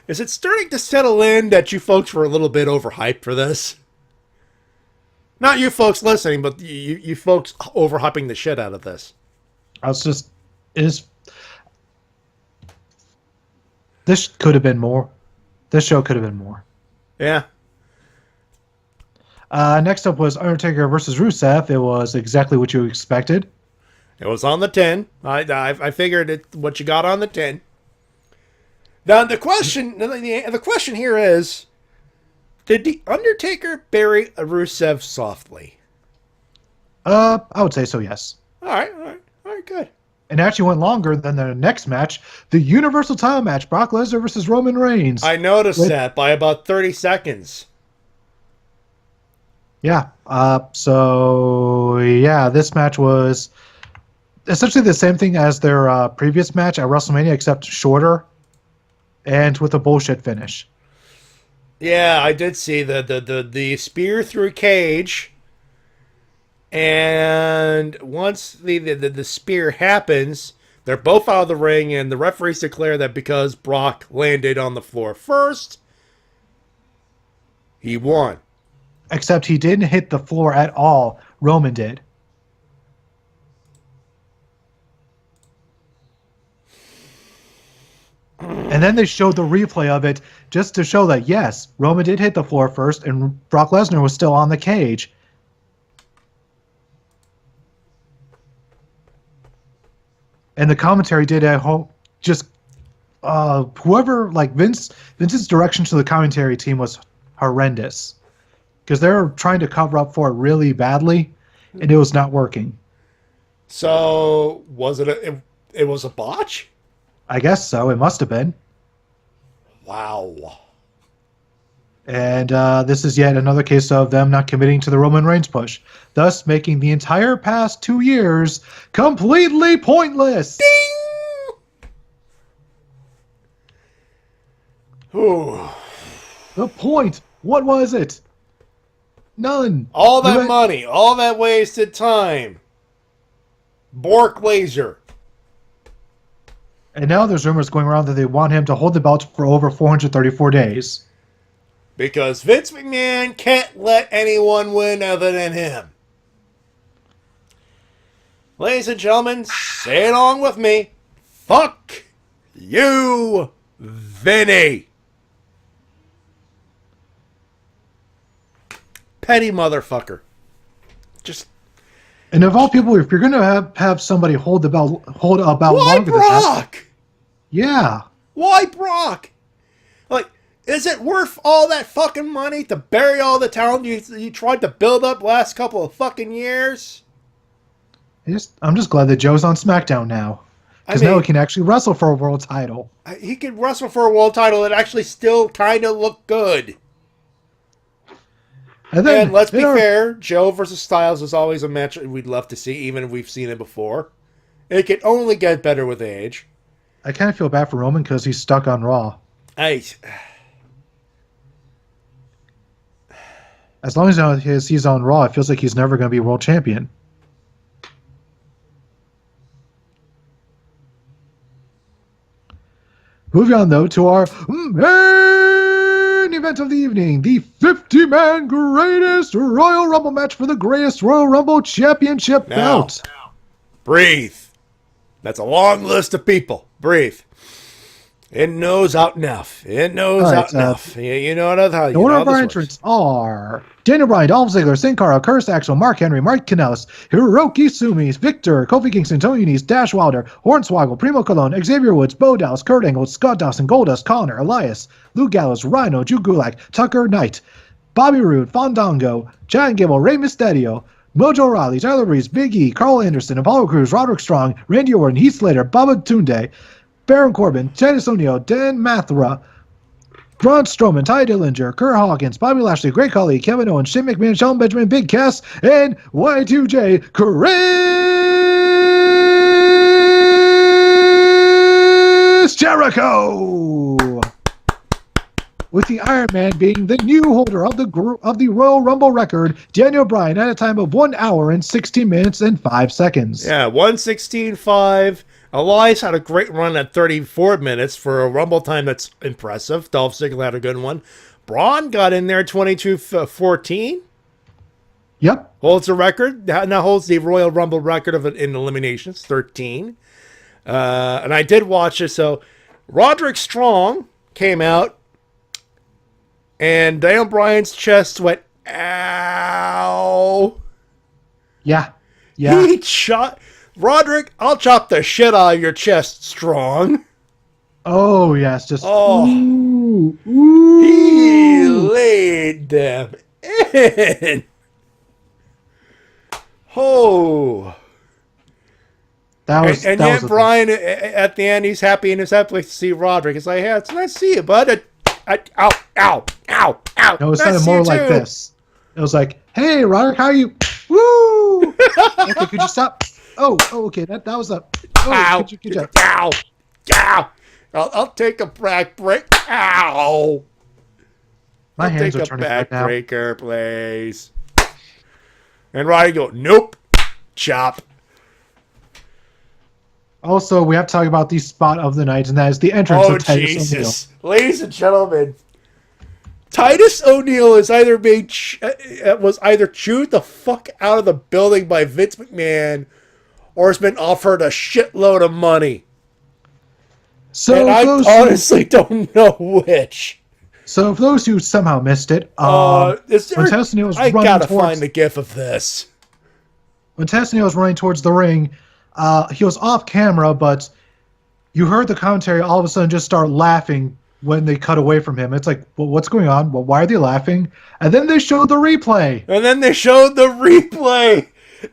[SPEAKER 1] is it starting to settle in that you folks were a little bit overhyped for this? Not you folks listening, but you folks overhyping the shit out of this.
[SPEAKER 6] This could have been more. This show could have been more.
[SPEAKER 1] Yeah.
[SPEAKER 6] Next up was Undertaker versus Rusev. It was exactly what you expected.
[SPEAKER 1] It was on the 10. I figured what you got on the 10. Now the question here is, did the Undertaker bury Rusev softly?
[SPEAKER 6] I would say so, yes.
[SPEAKER 1] All right, good.
[SPEAKER 6] And actually went longer than the next match, the Universal title match, Brock Lesnar versus Roman Reigns.
[SPEAKER 1] I noticed that by about 30 seconds.
[SPEAKER 6] Yeah. This match was essentially the same thing as their previous match at WrestleMania, except shorter and with a bullshit finish.
[SPEAKER 1] Yeah, I did see the spear through cage. And once the spear happens, they're both out of the ring, and the referees declare that because Brock landed on the floor first, he won.
[SPEAKER 6] Except he didn't hit the floor at all. Roman did. And then they showed the replay of it just to show that, yes, Roman did hit the floor first, and Brock Lesnar was still on the cage. And the commentary did at home, whoever, like Vince's direction to the commentary team was horrendous. Because they were trying to cover up for it really badly, and it was not working.
[SPEAKER 1] So, was it it was a botch?
[SPEAKER 6] I guess so. It must have been.
[SPEAKER 1] Wow.
[SPEAKER 6] And this is yet another case of them not committing to the Roman Reigns push, thus making the entire past 2 years completely pointless.
[SPEAKER 1] Ding! Ooh.
[SPEAKER 6] The point. What was it? None.
[SPEAKER 1] All that money, all that wasted time. Bork laser.
[SPEAKER 6] And now there's rumors going around that they want him to hold the belt for over 434 days.
[SPEAKER 1] Because Vince McMahon can't let anyone win other than him. Ladies and gentlemen, say along with me. Fuck you, Vinny. Petty motherfucker. Just.
[SPEAKER 6] And of all people, if you're going to have somebody hold a belt longer than that.
[SPEAKER 1] Why Brock?
[SPEAKER 6] Yeah.
[SPEAKER 1] Why Brock? Like, is it worth all that fucking money to bury all the talent you tried to build up last couple of fucking years?
[SPEAKER 6] I'm just glad that Joe's on SmackDown now. Because now he can actually wrestle for a world title.
[SPEAKER 1] He can wrestle for a world title and actually still kind of look good. And let's be fair, Joe versus Styles is always a match we'd love to see, even if we've seen it before. It can only get better with age.
[SPEAKER 6] I kind of feel bad for Roman because he's stuck on Raw. As long as he's on Raw, it feels like he's never going to be world champion. Moving on, though, to our main event of the evening, the 50-man greatest Royal Rumble match for the greatest Royal Rumble championship belt.
[SPEAKER 1] Breathe. That's a long list of people. Breathe. It knows out enough. It knows out enough. You know how
[SPEAKER 6] the order of our entrants are Daniel Bryan, Dolph Ziggler, Sin Cara, Curtis Axel, Mark Henry, Mark Kanellis, Hiroki Sumis, Victor, Kofi Kingston, Tony Nese, Dash Wilder, Hornswoggle, Primo Colon, Xavier Woods, Bo Dallas, Kurt Angle, Scott Dawson, Goldust, Connor, Elias, Luke Gallows, Rhino, Drew Gulak, Tucker Knight, Bobby Roode, Fandango, Chad Gable, Rey Mysterio, Mojo Rawley, Tyler Breeze, Big E, Carl Anderson, Apollo Crews, Roderick Strong, Randy Orton, Heath Slater, Bubba Tunde, Baron Corbin, Titus O'Neil, Dan Mathra, Braun Strowman, Ty Dillinger, Kurt Hawkins, Bobby Lashley, Great Khali, Kevin Owens, Shane McMahon, Shelton Benjamin, Big Cass, and Y2J, Chris Jericho! With the Iron Man being the new holder of the Royal Rumble record, Daniel Bryan, at a time of 1 hour and 16 minutes and 5 seconds.
[SPEAKER 1] Yeah, 1:16.5. Elias had a great run at 34 minutes for a Rumble time that's impressive. Dolph Ziggler had a good one. Braun got in there 22:14.
[SPEAKER 6] Yep.
[SPEAKER 1] Holds the record. Now holds the Royal Rumble record in eliminations, 13. And I did watch it. So Roderick Strong came out, and Daniel Bryan's chest went, ow.
[SPEAKER 6] Yeah.
[SPEAKER 1] He shot... Roderick, I'll chop the shit out of your chest, Strong.
[SPEAKER 6] Oh, yes. Just,
[SPEAKER 1] ooh. He laid them in. Oh. And yet Bryan, at the end, he's happy in his head to see Roderick. It's like, hey, it's nice to see you, bud. Ow.
[SPEAKER 6] No, it sounded more like this. It was like, hey, Roderick, how are you? Woo! Okay, could you stop? Oh, okay. That was a. Oh,
[SPEAKER 1] ow!
[SPEAKER 6] Could you,
[SPEAKER 1] ow! I'll take a back break. Ow!
[SPEAKER 6] My hands are
[SPEAKER 1] take a
[SPEAKER 6] turning right now.
[SPEAKER 1] backbreaker, please. And Roddy go, nope, chop.
[SPEAKER 6] Also, we have to talk about the spot of the night, and that is the entrance of Titus
[SPEAKER 1] Jesus. O'Neil. Ladies and gentlemen, Titus O'Neil is was either chewed the fuck out of the building by Vince McMahon, or has been offered a shitload of money. And I honestly don't know which.
[SPEAKER 6] So for those who somehow missed it, when Titus O'Neil was running
[SPEAKER 1] gotta find the gif of this.
[SPEAKER 6] When Titus O'Neil was running towards the ring, he was off camera, but you heard the commentary all of a sudden just start laughing when they cut away from him. It's like, well, what's going on? Well, why are they laughing? And then they showed the replay.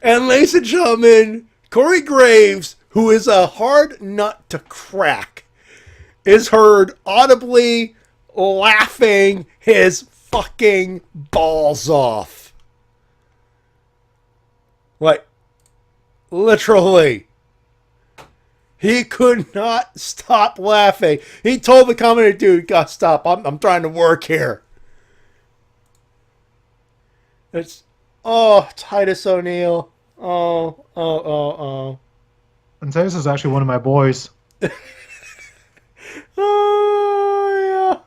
[SPEAKER 1] And ladies and gentlemen, Corey Graves, who is a hard nut to crack, is heard audibly laughing his fucking balls off. Like, literally. He could not stop laughing. He told the commentator, dude, gotta stop. I'm trying to work here. It's, Titus O'Neil. Oh.
[SPEAKER 6] And Titus is actually one of my boys.
[SPEAKER 1] Oh,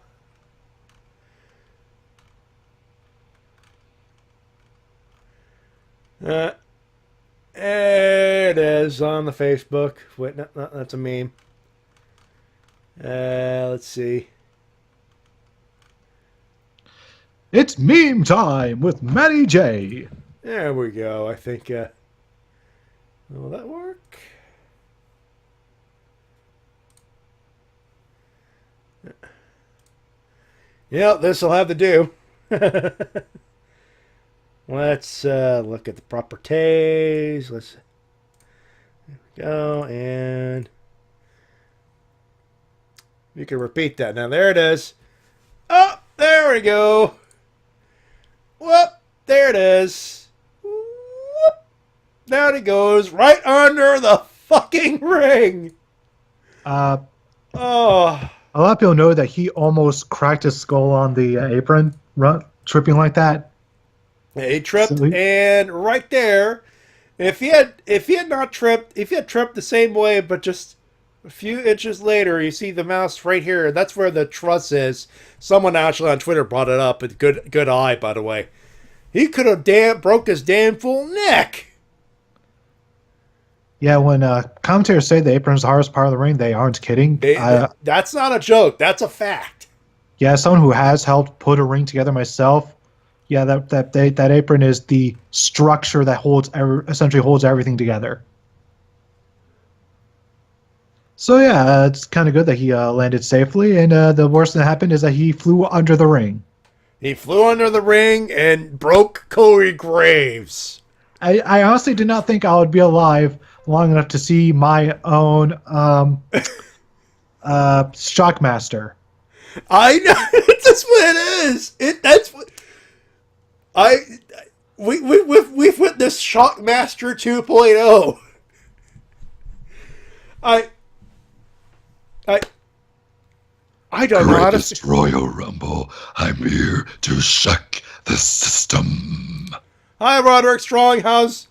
[SPEAKER 1] yeah. It is on the Facebook. Wait, no, that's a meme. Let's see.
[SPEAKER 6] It's meme time with Matty Jay.
[SPEAKER 1] There we go. I think. Will that work? Yep, this will have to do. Let's look at the properties. Let's Go, and you can repeat that. Now, there it is. Oh, there we go. Whoop, there it is. Whoop. Down it goes, right under the fucking ring.
[SPEAKER 6] Uh,
[SPEAKER 1] Oh.
[SPEAKER 6] a lot of people know that he almost cracked his skull on the apron, tripping like that.
[SPEAKER 1] Yeah, he tripped,
[SPEAKER 6] So
[SPEAKER 1] and right there, if he had tripped the same way, but just a few inches later, you see the mouse right here. That's where the truss is. Someone actually on Twitter brought it up. Good eye, by the way. He could have broke his damn full neck.
[SPEAKER 6] Yeah, when commentators say the apron's the hardest part of the ring, they aren't kidding.
[SPEAKER 1] That's not a joke. That's a fact.
[SPEAKER 6] Yeah, someone who has helped put a ring together myself. Yeah, that apron is the structure that essentially holds everything together. So yeah, it's kind of good that he landed safely, and the worst that happened is that he flew under the ring.
[SPEAKER 1] He flew under the ring and broke Corey Graves.
[SPEAKER 6] I honestly did not think I would be alive long enough to see my own Shockmaster.
[SPEAKER 1] I know. That's what it is. That's what we've witnessed Shockmaster 2.0. I don't know how to say.
[SPEAKER 3] Royal Rumble, I'm here to shock the system.
[SPEAKER 1] Hi, Roderick Strong. How's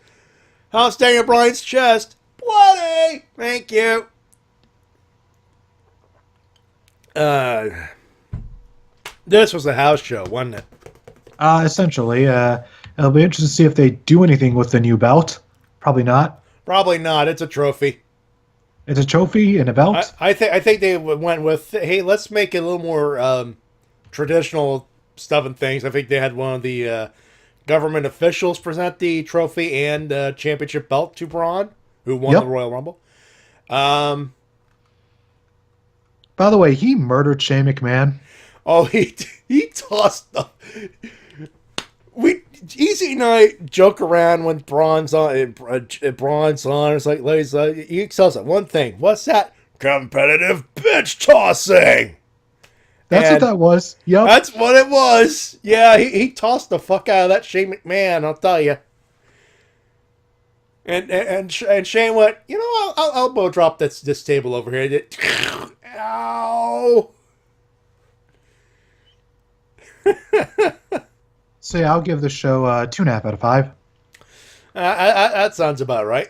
[SPEAKER 1] Daniel Bryan's chest? Bloody. Thank you. This was a house show, wasn't it?
[SPEAKER 6] Essentially, it'll be interesting to see if they do anything with the new belt. Probably not.
[SPEAKER 1] Probably not. It's a trophy.
[SPEAKER 6] It's a trophy and a belt.
[SPEAKER 1] I think they went with, hey, let's make it a little more traditional stuff and things. I think they had one of the government officials present the trophy and championship belt to Braun, who won the Royal Rumble.
[SPEAKER 6] By the way, he murdered Shane McMahon.
[SPEAKER 1] Oh, he tossed the. Easy and I joke around when Braun's on. Braun's on. It's like, ladies, he tells us one thing. What's that? Competitive bitch tossing.
[SPEAKER 6] That's what that was. Yep.
[SPEAKER 1] That's what it was. Yeah, he tossed the fuck out of that Shane McMahon, I'll tell you. And Shane went, you know, I'll elbow drop this table over here. Ow.
[SPEAKER 6] So yeah, I'll give the show 2.5 out of 5.
[SPEAKER 1] That sounds about right.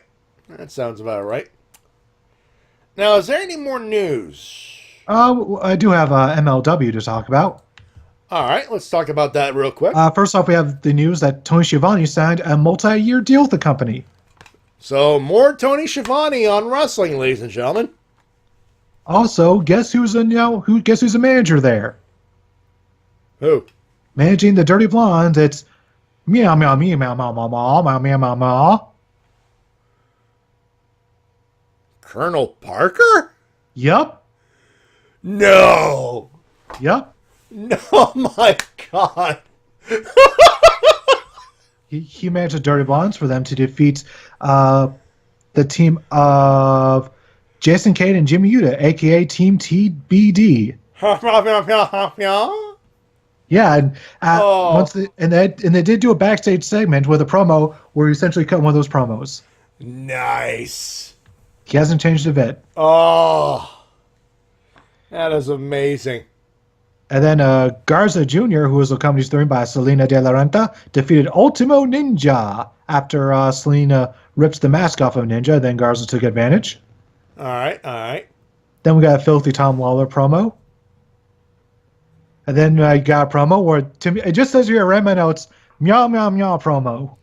[SPEAKER 1] Now, is there any more news?
[SPEAKER 6] I do have MLW to talk about.
[SPEAKER 1] All right, let's talk about that real quick.
[SPEAKER 6] First off, we have the news that Tony Schiavone signed a multi-year deal with the company.
[SPEAKER 1] So, more Tony Schiavone on wrestling, ladies and gentlemen.
[SPEAKER 6] Also, guess who's the manager there?
[SPEAKER 1] Who?
[SPEAKER 6] Managing the Dirty Blondes, it's meow meow meow meow meow meow meow meow meow meow meow.
[SPEAKER 1] Colonel Parker?
[SPEAKER 6] Yup.
[SPEAKER 1] No.
[SPEAKER 6] Yup.
[SPEAKER 1] No, my God.
[SPEAKER 6] He managed the Dirty Blondes for them to defeat the team of Jason Cade and Jimmy Uta, aka Team TBD. Yeah, and they did do a backstage segment with a promo where he essentially cut one of those promos.
[SPEAKER 1] Nice.
[SPEAKER 6] He hasn't changed a bit.
[SPEAKER 1] Oh, that is amazing.
[SPEAKER 6] And then Garza Jr., who was accompanied during by Selena De La Renta, defeated Ultimo Ninja after Selena ripped the mask off of Ninja. Then Garza took advantage.
[SPEAKER 1] All right.
[SPEAKER 6] Then we got a Filthy Tom Lawler promo. And then I got a promo where it just says here, I read my notes, meow, meow, meow promo.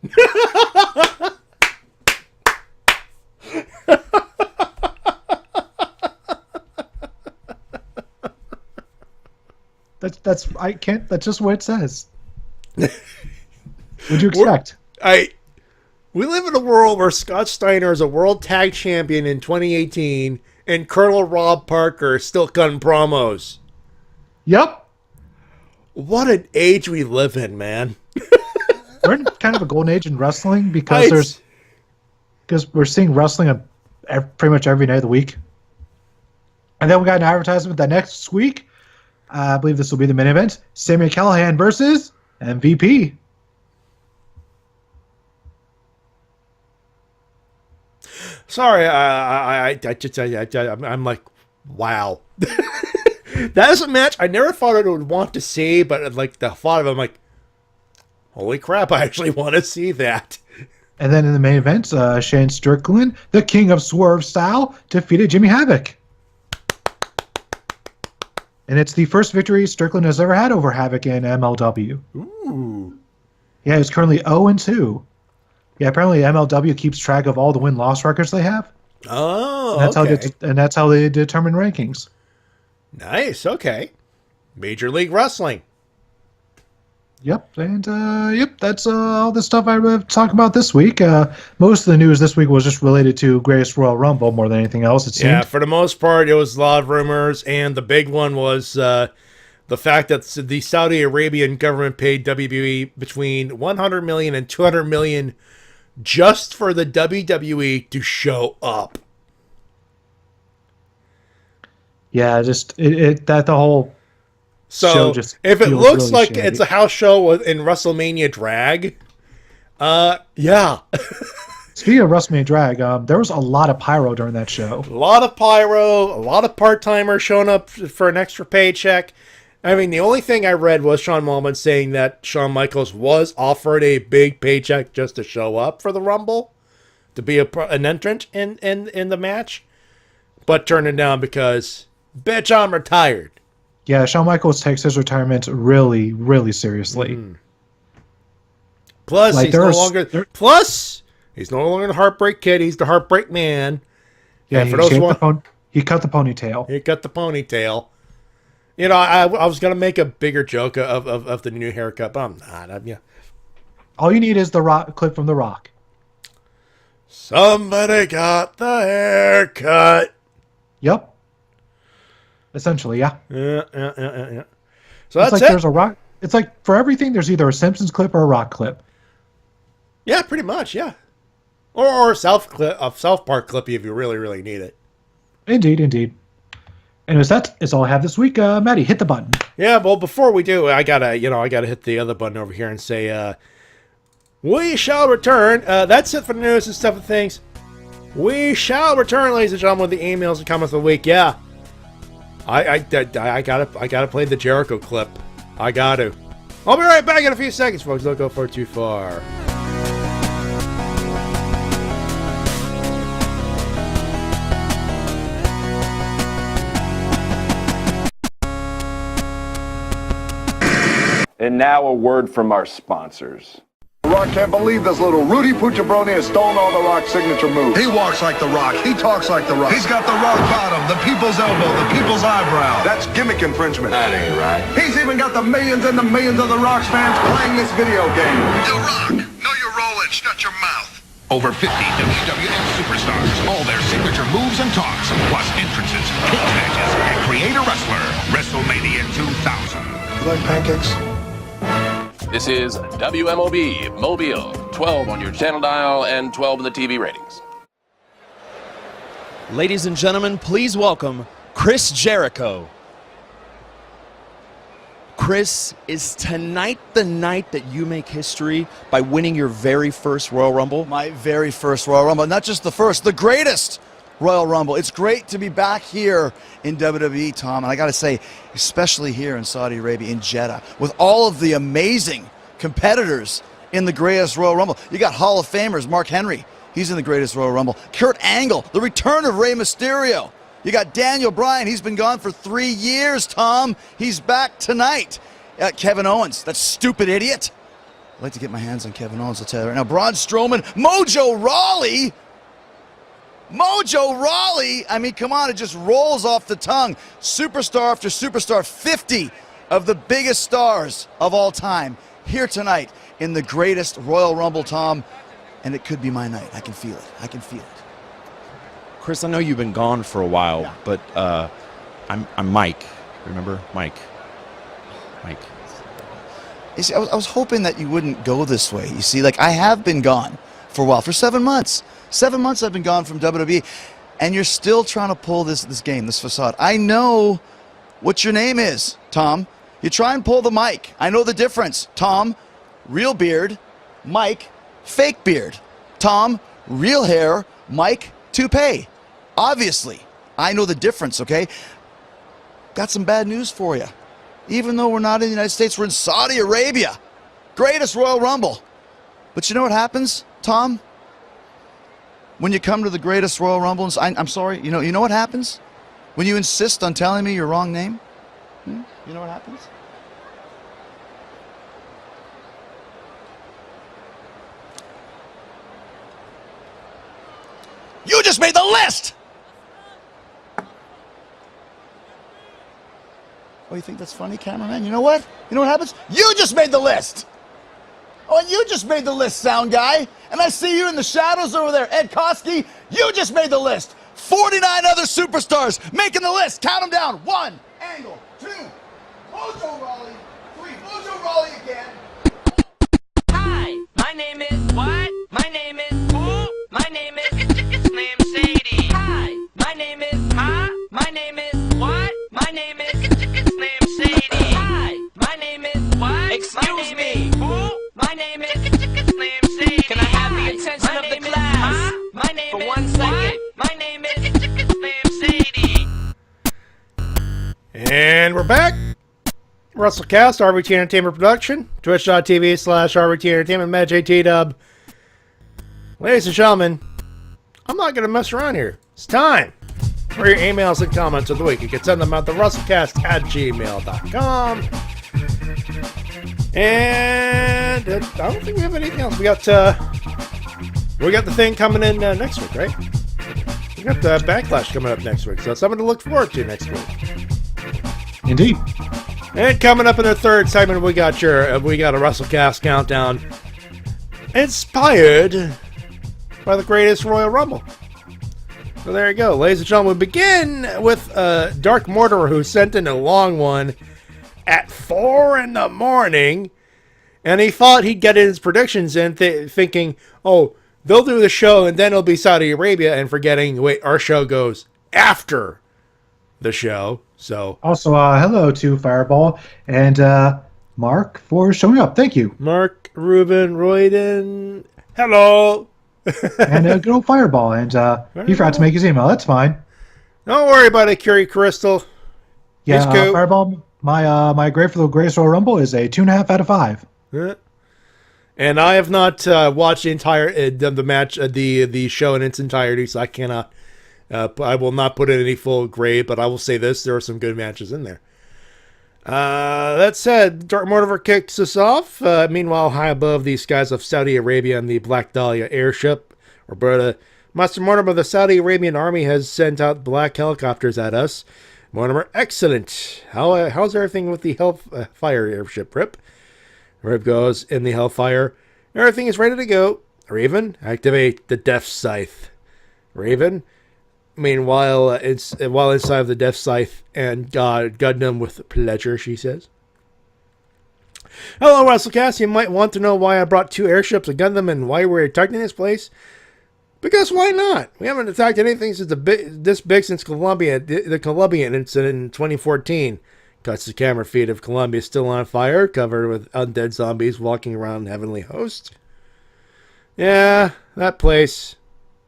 [SPEAKER 6] That's just what it says. What'd you expect?
[SPEAKER 1] We live in a world where Scott Steiner is a world tag champion in 2018 and Colonel Rob Parker is still cutting promos.
[SPEAKER 6] Yep.
[SPEAKER 1] What an age we live in, man.
[SPEAKER 6] We're in kind of a golden age in wrestling because we're seeing wrestling pretty much every night of the week. And then we got an advertisement that next week, I believe this will be the main event, Sami Callihan versus MVP.
[SPEAKER 1] Sorry, I'm like, wow. That is a match I never thought I would want to see, but like the thought of it, I'm like, holy crap, I actually want to see that.
[SPEAKER 6] And then in the main event, Shane Strickland, the king of swerve style, defeated Jimmy Havoc. And it's the first victory Strickland has ever had over Havoc in MLW.
[SPEAKER 1] Ooh.
[SPEAKER 6] Yeah, he's currently 0-2. Yeah, apparently MLW keeps track of all the win-loss records they have.
[SPEAKER 1] Oh,
[SPEAKER 6] and that's how they determine rankings.
[SPEAKER 1] Nice, okay. Major League Wrestling.
[SPEAKER 6] Yep, and that's all the stuff I would talk about this week. Most of the news this week was just related to Greatest Royal Rumble more than anything else, it seemed.
[SPEAKER 1] Yeah, for the most part, it was a lot of rumors, and the big one was the fact that the Saudi Arabian government paid WWE between $100 million and $200 million just for the WWE to show up.
[SPEAKER 6] Yeah, just that the whole
[SPEAKER 1] so
[SPEAKER 6] show just
[SPEAKER 1] if it
[SPEAKER 6] feels
[SPEAKER 1] looks
[SPEAKER 6] really
[SPEAKER 1] like
[SPEAKER 6] shady.
[SPEAKER 1] it's a house show in WrestleMania drag, yeah.
[SPEAKER 6] Speaking of WrestleMania drag, there was a lot of pyro during that show.
[SPEAKER 1] A lot of pyro, a lot of part-timers showing up for an extra paycheck. I mean, the only thing I read was Shawn Michaels saying that Shawn Michaels was offered a big paycheck just to show up for the Rumble, to be an entrant in the match, but turned it down because, bitch, I'm retired.
[SPEAKER 6] Yeah, Shawn Michaels takes his retirement really, really seriously.
[SPEAKER 1] Mm. Plus,
[SPEAKER 6] Like,
[SPEAKER 1] he's no longer the Heartbreak Kid. He's the Heartbreak Man.
[SPEAKER 6] Yeah,
[SPEAKER 1] And
[SPEAKER 6] he cut the ponytail.
[SPEAKER 1] He cut the ponytail. You know, I was gonna make a bigger joke of the new haircut, but I'm not. Yeah.
[SPEAKER 6] All you need is the rock clip from The Rock.
[SPEAKER 1] Somebody got the haircut.
[SPEAKER 6] Yep. Essentially, yeah.
[SPEAKER 1] Yeah. So
[SPEAKER 6] It's
[SPEAKER 1] that's
[SPEAKER 6] like
[SPEAKER 1] it.
[SPEAKER 6] there's a rock. It's like for everything, there's either a Simpsons clip or a Rock clip.
[SPEAKER 1] Yeah, pretty much. Yeah. Or a South Park clip if you really, really need it.
[SPEAKER 6] Indeed. Anyways, that is all I have this week. Matty, hit the button.
[SPEAKER 1] Yeah, well, before we do, I gotta hit the other button over here and say, we shall return. That's it for the news and stuff and things. We shall return, ladies and gentlemen, with the emails and comments of the week. Yeah, I gotta play the Jericho clip. I got to. I'll be right back in a few seconds, folks. Don't go far too far.
[SPEAKER 9] And now a word from our sponsors.
[SPEAKER 10] Rock can't believe this little Rudy Pucciabroni has stolen all the Rock's signature moves.
[SPEAKER 8] He walks like The Rock. He talks like The Rock. He's got the rock bottom, the people's elbow, the people's eyebrow.
[SPEAKER 10] That's gimmick infringement.
[SPEAKER 9] That ain't right.
[SPEAKER 10] He's even got the millions and the millions of the Rock's fans playing this video game.
[SPEAKER 8] The Rock, know your role and shut your mouth. Over 50 WWF superstars, all their signature moves and talks, plus entrances, cage matches, and create a wrestler. WrestleMania 2000.
[SPEAKER 10] You like pancakes?
[SPEAKER 11] This is WMOB Mobile, 12 on your channel dial and 12 in the TV ratings.
[SPEAKER 12] Ladies and gentlemen, please welcome Chris Jericho. Chris, is tonight the night that you make history by winning your very first Royal Rumble?
[SPEAKER 13] My very first Royal Rumble. Not just the first, the greatest Royal Rumble. It's great to be back here in WWE, Tom. And I got to say, especially here in Saudi Arabia, in Jeddah, with all of the amazing competitors in the greatest Royal Rumble. You got Hall of Famers, Mark Henry. He's in the greatest Royal Rumble. Kurt Angle, the return of Rey Mysterio. You got Daniel Bryan. He's been gone for 3 years, Tom. He's back tonight. Kevin Owens, that stupid idiot. I'd like to get my hands on Kevin Owens, I'll tell you right now. Braun Strowman, Mojo Rawley. I mean, come on, it just rolls off the tongue. Superstar after superstar, 50 of the biggest stars of all time here tonight in the greatest Royal Rumble, Tom. And it could be my night. I can feel it.
[SPEAKER 12] Chris, I know you've been gone for a while, yeah. But I'm Mike. Remember? Mike.
[SPEAKER 13] You see, I was hoping that you wouldn't go this way. You see, like, I have been gone for a while, for 7 months. 7 months I've been gone from WWE. and you're still trying to pull this game, this facade. I know what your name is, Tom. You try and pull the mic. I know the difference. Tom, real beard. Mike, fake beard. Tom, real hair. Mike, toupee. Obviously, I know the difference, okay? Got some bad news for you. Even though we're not in the United States, we're in Saudi Arabia. Greatest Royal Rumble. But you know what happens, Tom? When you come to the greatest Royal Rumble, I'm sorry, you know what happens? When you insist on telling me your wrong name? You know what happens? You just made the list! Oh, you think that's funny, cameraman? You know what? You know what happens? You just made the list! Oh, and you just made the list, sound guy. And I see you in the shadows over there. Ed Koski, you just made the list. 49 other superstars making the list. Count them down. 1, Angle. 2, Mojo Rawley. 3, Mojo Rawley again.
[SPEAKER 14] Hi, my name is what? My name is who? My name is Slim Shady. Hi, my name is my name is what? My name is Slim Shady. Hi, my name is what? Excuse me. Who? My name is Slim Shady. Can I have the attention of the class? My name for 1 second. My name is Slim Shady.
[SPEAKER 1] And we're back. Wrestle-Cast, RBT Entertainment Production, twitch.tv/RBT Entertainment, Matty Jay TWK. Ladies and gentlemen, I'm not going to mess around here. It's time for your emails and comments of the week. You can send them out to Wrestle-Cast@gmail.com. And I don't think we have anything else. We got the thing coming in next week, right? We got the Backlash coming up next week, so something to look forward to next week.
[SPEAKER 6] Indeed.
[SPEAKER 1] And coming up in the third segment, we got a Wrestle-Cast countdown, inspired by the greatest Royal Rumble. So there you go, ladies and gentlemen. We begin with Dark Mortimer, who sent in a long one at 4 in the morning, and he thought he'd get his predictions in, thinking, oh, they'll do the show and then it'll be Saudi Arabia, and forgetting, wait, our show goes after the show. So
[SPEAKER 6] also, hello to Fireball and Mark for showing up. Thank you,
[SPEAKER 1] Mark Ruben Royden. Hello.
[SPEAKER 6] And good old Fireball, and he forgot to make his email. That's fine.
[SPEAKER 1] Don't worry about it, Curie Crystal.
[SPEAKER 6] Yeah, Fireball. My grade for the Greatest Royal Rumble is a 2.5 out of 5.
[SPEAKER 1] Yeah. And I have not watched the entire the match, the show in its entirety, so I cannot. I will not put in any full grade, but I will say this: there are some good matches in there. That said, Dark Mortimer kicks us off. Meanwhile, high above the skies of Saudi Arabia and the Black Dahlia airship, Roberta, Master Mortimer, the Saudi Arabian army has sent out black helicopters at us. Mortimer, excellent. How's everything with the Hellfire airship, Rip? Rip goes, in the Hellfire, everything is ready to go. Raven, activate the Death Scythe. Raven, meanwhile, while inside of the Death Scythe, and God them with pleasure, she says. Hello, Wrestle-Cast. You might want to know why I brought 2 airships, a Gundam, and why we're attacking this place. Because why not? We haven't attacked anything since this big since Columbia, the Colombian incident in 2014. Cuts the camera feed of Columbia still on fire, covered with undead zombies walking around Heavenly Host. Yeah, that place.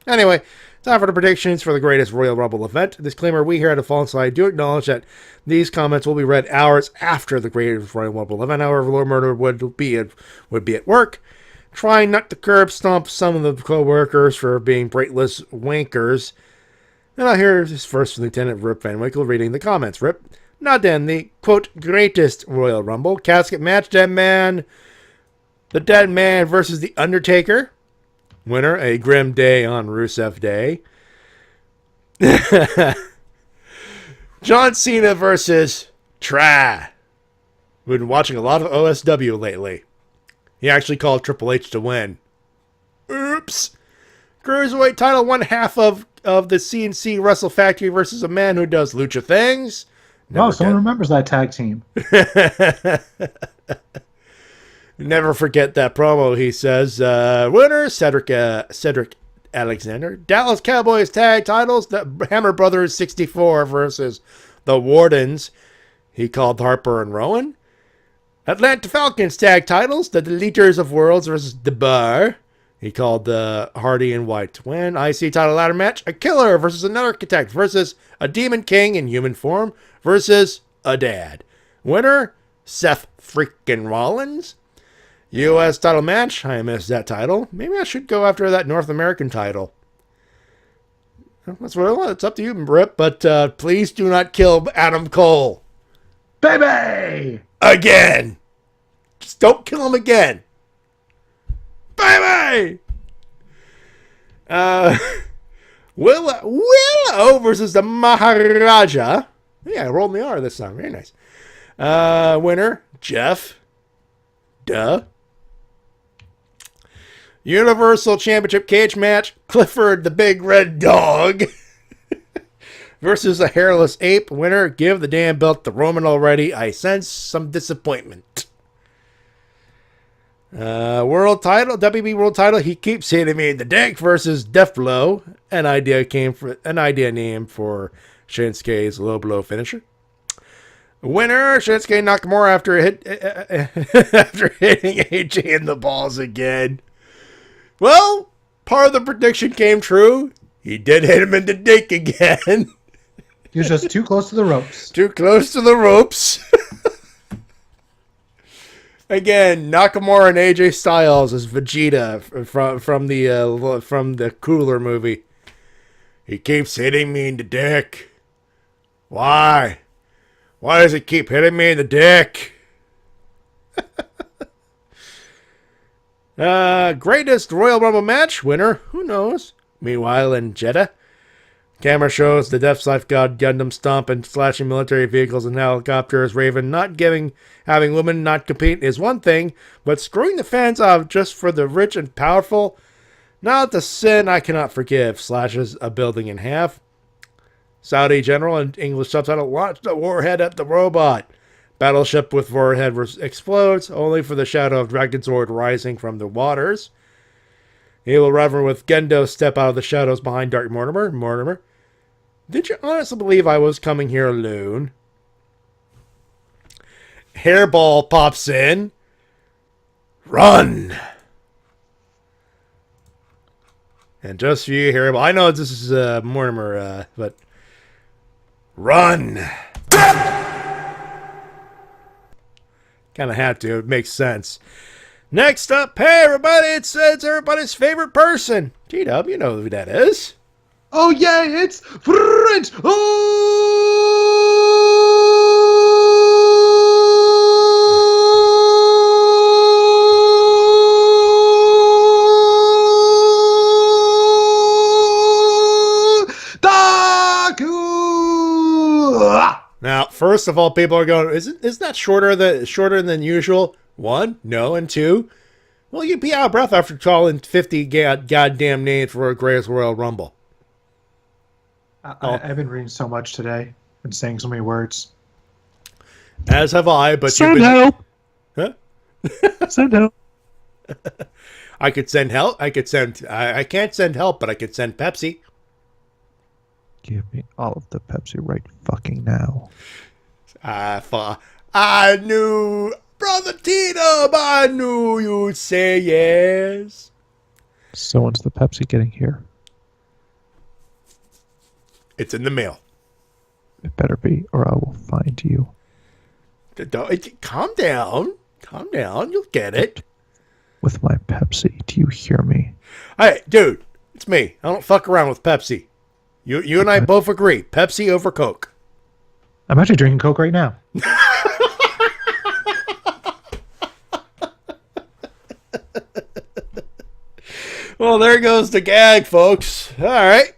[SPEAKER 1] Anyway, time for the predictions for the greatest Royal Rumble event. Disclaimer, we here at the Fallen Side do acknowledge that these comments will be read hours after the greatest Royal Rumble event. However, Lord Murder would be at work, trying not to curb stomp some of the co-workers for being brainless wankers. And I'll hear this first from Lieutenant Rip Van Winkle reading the comments. Rip, now then, the, quote, greatest Royal Rumble. Casket match, Dead Man. The Dead Man versus The Undertaker. Winner, a grim day on Rusev Day. John Cena versus Tra. We've been watching a lot of OSW lately. He actually called Triple H to win. Oops. Cruiserweight title, one half of the CNC Wrestle Factory versus a man who does lucha things.
[SPEAKER 6] No, someone remembers that tag team.
[SPEAKER 1] Never forget that promo, he says. Winner, Cedric Alexander. Dallas Cowboys tag titles. The Hammer Brothers 64 versus the Wardens. He called Harper and Rowan. Atlanta Falcons tag titles. The Deleters of Worlds versus The Bar. He called Hardy and White to win. IC title ladder match. A killer versus an architect versus a Demon King in human form versus a dad. Winner, Seth freaking Rollins. U.S. title match. I missed that title. Maybe I should go after that North American title. That's what I want. It's up to you, Rip. But please do not kill Adam Cole.
[SPEAKER 6] Baby!
[SPEAKER 1] Again. Just don't kill him again. Baby! Willow versus the Maharaja. Yeah, I rolled the R this time. Very nice. Winner, Jeff. Duh. Universal Championship cage match. Clifford the Big Red Dog versus a Hairless Ape. Winner, give the damn belt to Roman already. I sense some disappointment. World title, WB World title. He keeps hitting me in the dick versus Deathblow. An idea name for Shinsuke's low blow finisher. Winner, Shinsuke Nakamura after hitting AJ in the balls again. Well, part of the prediction came true. He did hit him in the dick again.
[SPEAKER 6] He was just too close to the ropes.
[SPEAKER 1] Too close to the ropes. Again, Nakamura and AJ Styles as Vegeta from the Cooler movie. He keeps hitting me in the dick. Why? Why does he keep hitting me in the dick? Greatest Royal Rumble match winner? Who knows? Meanwhile, in Jeddah, camera shows the Death's Life God Gundam stomping, slashing military vehicles and helicopters. Raven having women not compete is one thing, but screwing the fans off just for the rich and powerful, not the sin I cannot forgive. Slashes a building in half. Saudi general and English subtitle launched a warhead at the robot. Battleship with warhead explodes, only for the shadow of Dragonzord rising from the waters. Evil Reverend with Gendo step out of the shadows behind Dark Mortimer. Mortimer, did you honestly believe I was coming here alone? Hairball pops in. Run! And just for you, Hairball. I know this is Mortimer, but run! Kind of had to. It makes sense. Next up, hey everybody, it's everybody's favorite person. T-Dub, you know who that is.
[SPEAKER 6] Oh yeah, it's French.
[SPEAKER 1] Now, first of all, people are going, isn't that shorter than usual? One, no, and two, well, you'd be out of breath after calling 50 goddamn names for a Greatest Royal Rumble.
[SPEAKER 6] I've been reading so much today and saying so many words.
[SPEAKER 1] As have I, but
[SPEAKER 6] send help.
[SPEAKER 1] Huh?
[SPEAKER 6] Send help.
[SPEAKER 1] I could send help. I can't send help, but I could send Pepsi.
[SPEAKER 15] Give me all of the Pepsi right fucking now.
[SPEAKER 1] I knew, Brother T-Dub, I knew you'd say yes.
[SPEAKER 15] So when's the Pepsi getting here?
[SPEAKER 1] It's in the mail.
[SPEAKER 15] It better be, or I will find you.
[SPEAKER 1] Calm down. Calm down. You'll get it.
[SPEAKER 15] With my Pepsi. Do you hear me?
[SPEAKER 1] Hey, dude. It's me. I don't fuck around with Pepsi. You and I both agree. Pepsi over Coke.
[SPEAKER 6] I'm actually drinking Coke right now.
[SPEAKER 1] Well, there goes the gag, folks. All right.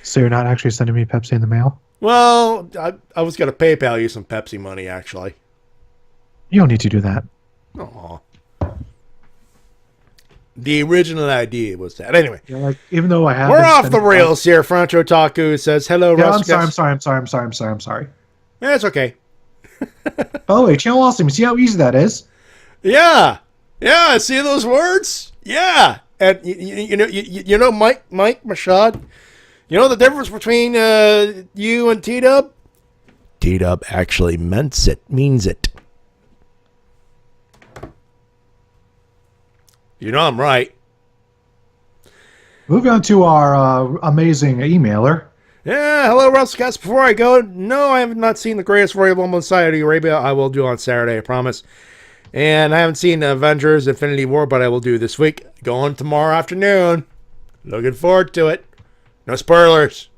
[SPEAKER 6] So you're not actually sending me Pepsi in the mail?
[SPEAKER 1] Well, I was going to PayPal you some Pepsi money, actually.
[SPEAKER 6] You don't need to do that.
[SPEAKER 1] Aw. The original idea was that. Anyway.
[SPEAKER 6] Yeah, like, even though I have...
[SPEAKER 1] We're off the rails here. Francho Taku says, hello,
[SPEAKER 6] yeah,
[SPEAKER 1] Wrestle-Cast.
[SPEAKER 6] I'm sorry.
[SPEAKER 1] Yeah, it's okay.
[SPEAKER 6] By the way, Channel Awesome, see how easy that is?
[SPEAKER 1] Yeah. Yeah, see those words? Yeah. And you know, Mike Mashad, you know the difference between you and T-Dub? T-Dub actually means it. You know I'm right.
[SPEAKER 6] Moving on to our amazing emailer.
[SPEAKER 1] Yeah, hello, Wrestle-Cast. Before I go, no, I have not seen the greatest Royal Rumble in Saudi Arabia. I will do on Saturday, I promise. And I haven't seen Avengers Infinity War, but I will do this week. Going tomorrow afternoon. Looking forward to it. No spoilers.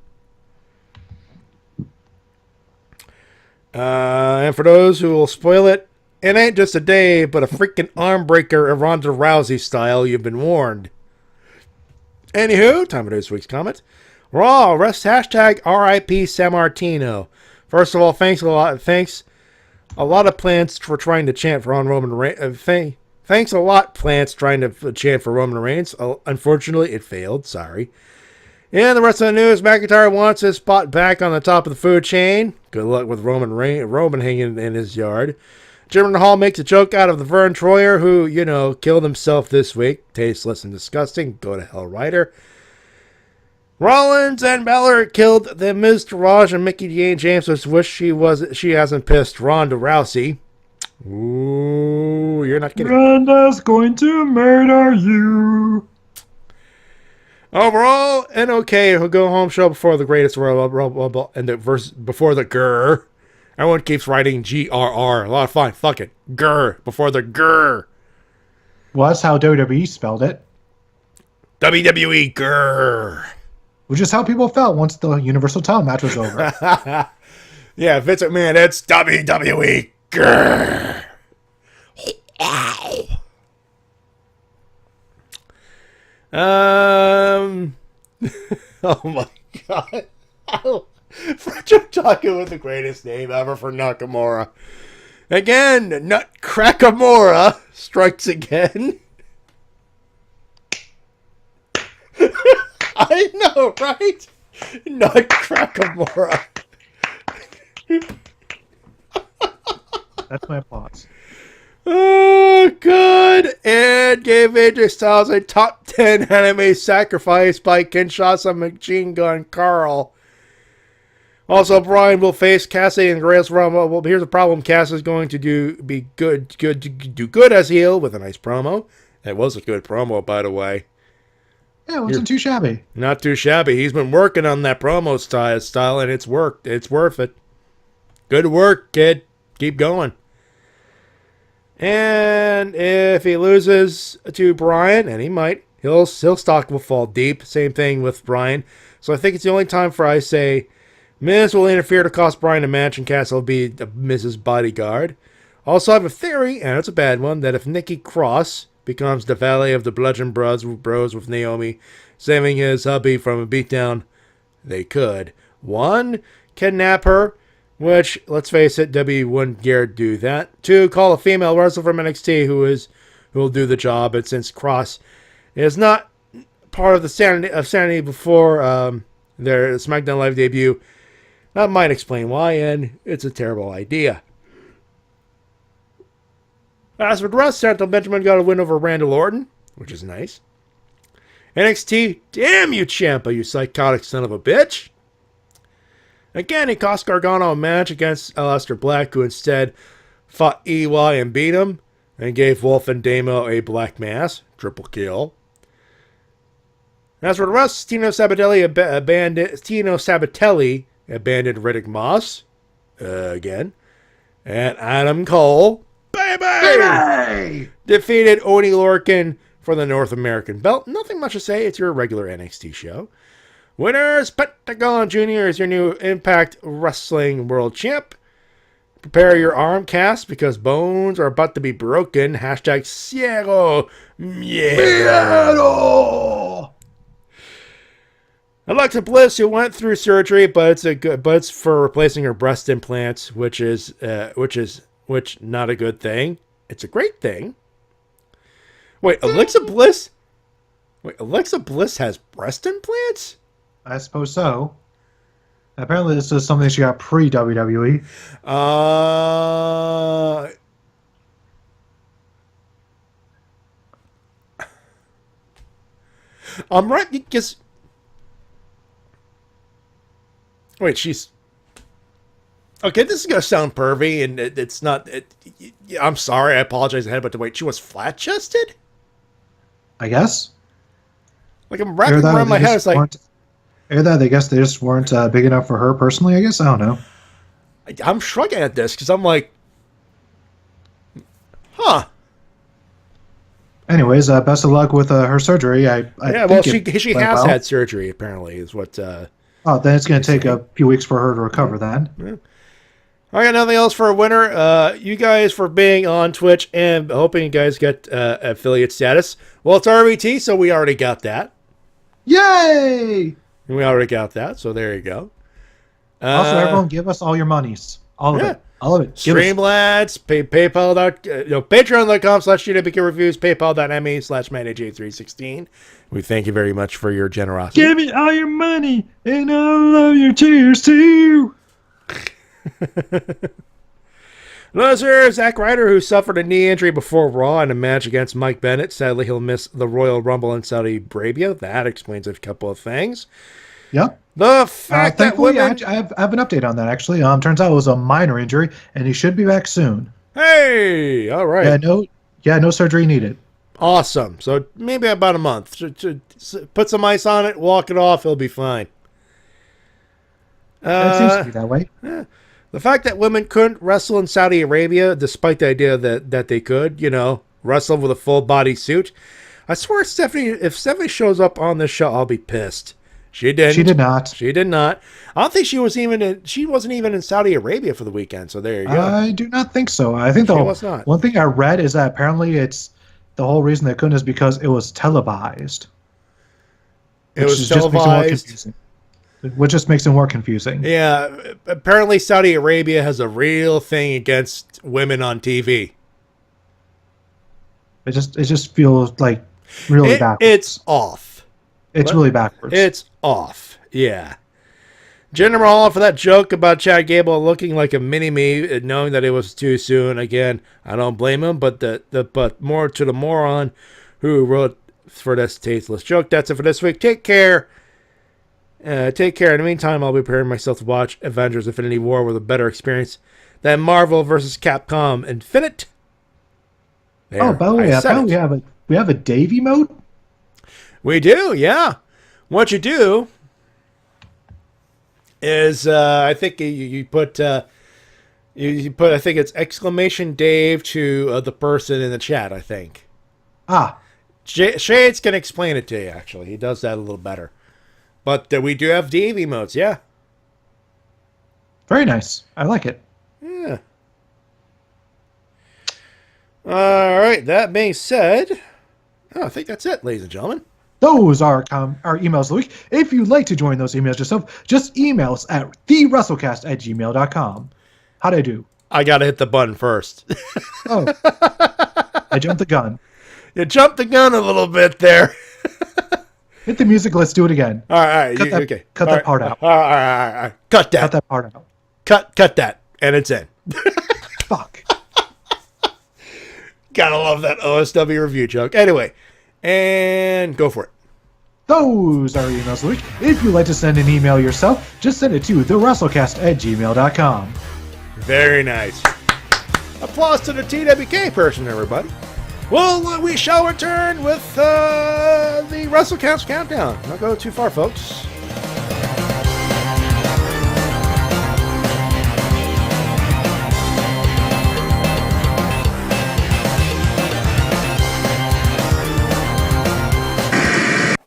[SPEAKER 1] And for those who will spoil it, it ain't just a day, but a freaking arm breaker, Ronda Rousey style. You've been warned. Anywho, time for this week's comment. Raw, rest hashtag RIP Sammartino. First of all, thanks a lot of plants for trying to chant for Roman Reigns. Thanks a lot, plants trying to chant for Roman Reigns. Unfortunately, it failed. Sorry. And the rest of the news, McIntyre wants his spot back on the top of the food chain. Good luck with Roman hanging in his yard. Jinder Mahal makes a joke out of the Vern Troyer, who, killed himself this week. Tasteless and disgusting. Go to hell, Ryder. Rollins and Balor killed the Miz Taraj and Mickey James, which wish she hasn't pissed Ronda Rousey. Ooh, you're not kidding.
[SPEAKER 6] Ronda's going to murder you.
[SPEAKER 1] Overall, NOK who go home show before the greatest Royal Rumble and the verse before the grr. Everyone keeps writing GRR. A lot of fun. Fuck it. Grr before the grr.
[SPEAKER 6] Well, that's how WWE spelled it.
[SPEAKER 1] WWE grr.
[SPEAKER 6] Which is how people felt once the Universal title match was over.
[SPEAKER 1] Yeah, Vince McMahon, it's WWE. Grrr. Oh my god. Frederick talking with the greatest name ever for Nakamura. Again, Nutcrackamora strikes again. I know, right? Nutcrackamora.
[SPEAKER 6] That's my applause.
[SPEAKER 1] Oh, good. And gave AJ Styles a top 10 anime sacrifice by Kinshasa Machine Gun Carl. Also, Brian will face Kasey in the Greatest Rumble. Well, here's the problem. Cass is going to do good as heel with a nice promo. That was a good promo, by the way.
[SPEAKER 6] Yeah, it wasn't too shabby.
[SPEAKER 1] Not too shabby. He's been working on that promo style, and it's worked. It's worth it. Good work, kid. Keep going. And if he loses to Brian, and he might, his stock will fall deep. Same thing with Brian. So I think it's the only time I say Miz will interfere to cost Brian a match, and Cass will be Miz's bodyguard. Also, I have a theory, and it's a bad one, that if Nikki Cross becomes the valet of the Bludgeon Bros with Naomi, saving his hubby from a beatdown, they could. 1, kidnap her, which, let's face it, W wouldn't dare do that. 2, call a female wrestler from NXT who will do the job, and since Cross is not part of the sanity before their SmackDown Live debut, that might explain why, and it's a terrible idea. As for the rest, Shelton Benjamin got a win over Randall Orton, which is nice. NXT, damn you, Ciampa, you psychotic son of a bitch. Again, he cost Gargano a match against Aleister Black, who instead fought EY and beat him, and gave Wolf and Damo a black mass. Triple kill. As for the rest, Tino Sabatelli abandoned Riddick Moss again. And Adam Cole, baby! Defeated Oney Lorcan for the North American belt. Nothing much to say. It's your regular NXT show. Winners, Pentagon Jr. is your new Impact Wrestling World Champ. Prepare your arm cast because bones are about to be broken. Hashtag Ciego Miedo. Alexa Bliss, who went through surgery, but it's for replacing her breast implants, which not a good thing. It's a great thing. Wait, Alexa Bliss has breast implants?
[SPEAKER 6] I suppose so. Apparently, this is something she got pre-WWE.
[SPEAKER 1] I'm right because. Wait, she's. Okay, this is gonna sound pervy, and it's not. I'm sorry, I apologize ahead, but wait, she was flat-chested.
[SPEAKER 6] I guess.
[SPEAKER 1] Like I'm wrapping around my head. It's like.
[SPEAKER 6] Either that, I guess they just weren't big enough for her personally. I guess I don't know.
[SPEAKER 1] I'm shrugging at this because I'm like, huh.
[SPEAKER 6] Anyways, best of luck with her surgery.
[SPEAKER 1] She has had surgery apparently, is what.
[SPEAKER 6] Oh, then it's going to take a few weeks for her to recover. Then.
[SPEAKER 1] Yeah. I got nothing else for a winner. You guys for being on Twitch and hoping you guys get affiliate status. Well, it's RVT, so we already got that.
[SPEAKER 6] Yay!
[SPEAKER 1] We already got that, so there you go.
[SPEAKER 6] Also, everyone, give us all your monies. All of it. All of it.
[SPEAKER 1] Streamlabs, PayPal, Patreon.com/TWK Reviews, PayPal.me/MattyJ316. We thank you very much for your generosity.
[SPEAKER 6] Give me all your money and all of your tears too.
[SPEAKER 1] Loser Zack Ryder, who suffered a knee injury before Raw in a match against Mike Bennett. Sadly, he'll miss the Royal Rumble in Saudi Arabia. That explains a couple of things.
[SPEAKER 6] Yep.
[SPEAKER 1] The fact that women...
[SPEAKER 6] I have an update on that, actually. Turns out it was a minor injury, and he should be back soon.
[SPEAKER 1] Hey! All right.
[SPEAKER 6] No surgery needed.
[SPEAKER 1] Awesome. So maybe about a month. Put some ice on it, walk it off, he'll be fine.
[SPEAKER 6] It seems to be that way.
[SPEAKER 1] Yeah. The fact that women couldn't wrestle in Saudi Arabia, despite the idea that they could, wrestle with a full body suit. I swear, if Stephanie shows up on this show, I'll be pissed. She didn't.
[SPEAKER 6] She did not.
[SPEAKER 1] She did not. I don't think she wasn't even in Saudi Arabia for the weekend. So there you go.
[SPEAKER 6] I do not think so. I think one thing I read is that apparently it's the whole reason they couldn't is because it was televised.
[SPEAKER 1] It was televised.
[SPEAKER 6] Which just makes it more confusing.
[SPEAKER 1] Yeah, apparently Saudi Arabia has a real thing against women on TV.
[SPEAKER 6] It just feels like really backwards.
[SPEAKER 1] It's off.
[SPEAKER 6] It's really backwards.
[SPEAKER 1] It's off. Yeah. Jinder Mahal for that joke about Chad Gable looking like a mini-me, knowing that it was too soon. Again, I don't blame him, but more to the moron who wrote for this tasteless joke. That's it for this week. Take care. Take care. In the meantime, I'll be preparing myself to watch Avengers Infinity War with a better experience than Marvel vs. Capcom Infinite. There,
[SPEAKER 6] by the way, we have a Dave emote?
[SPEAKER 1] We do, yeah. What you do is, I think you put I think it's exclamation Dave to the person in the chat, I think. Shades can explain it to you, actually. He does that a little better. But we do have Dave emotes, yeah.
[SPEAKER 6] Very nice. I like it.
[SPEAKER 1] Yeah. All right, that being said, I think that's it, ladies and gentlemen.
[SPEAKER 6] Those are our emails of the week. If you'd like to join those emails yourself, just email us at thewrestlecast@gmail.com. How'd I do?
[SPEAKER 1] I got to hit the button first.
[SPEAKER 6] Oh. I jumped the gun.
[SPEAKER 1] You jumped the gun a little bit there.
[SPEAKER 6] Hit the music. Let's do it again.
[SPEAKER 1] All right.
[SPEAKER 6] Cut that part out.
[SPEAKER 1] All right. Cut that.
[SPEAKER 6] Cut that part out.
[SPEAKER 1] Cut that. And it's in.
[SPEAKER 6] Fuck.
[SPEAKER 1] Gotta love that OSW review joke. Anyway, and go for it.
[SPEAKER 6] Those are emails of the week. If you'd like to send an email yourself, just send it to thewrestlecast@gmail.com.
[SPEAKER 1] Very nice. Applause to the TWK person, everybody. Well, we shall return with the Wrestle-Cast countdown. Don't go too far, folks.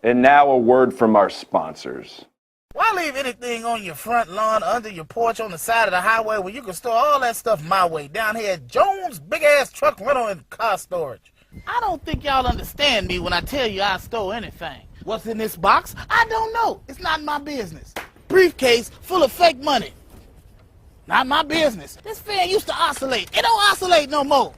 [SPEAKER 9] And now a word from our sponsors.
[SPEAKER 16] Why leave anything on your front lawn, under your porch, on the side of the highway when you can store all that stuff my way, down here at Jones' big-ass truck rental and car storage? I don't think y'all understand me when I tell you I stole anything. What's in this box? I don't know. It's not my business. Briefcase full of fake money. Not my business. This fan used to oscillate. It don't oscillate no more.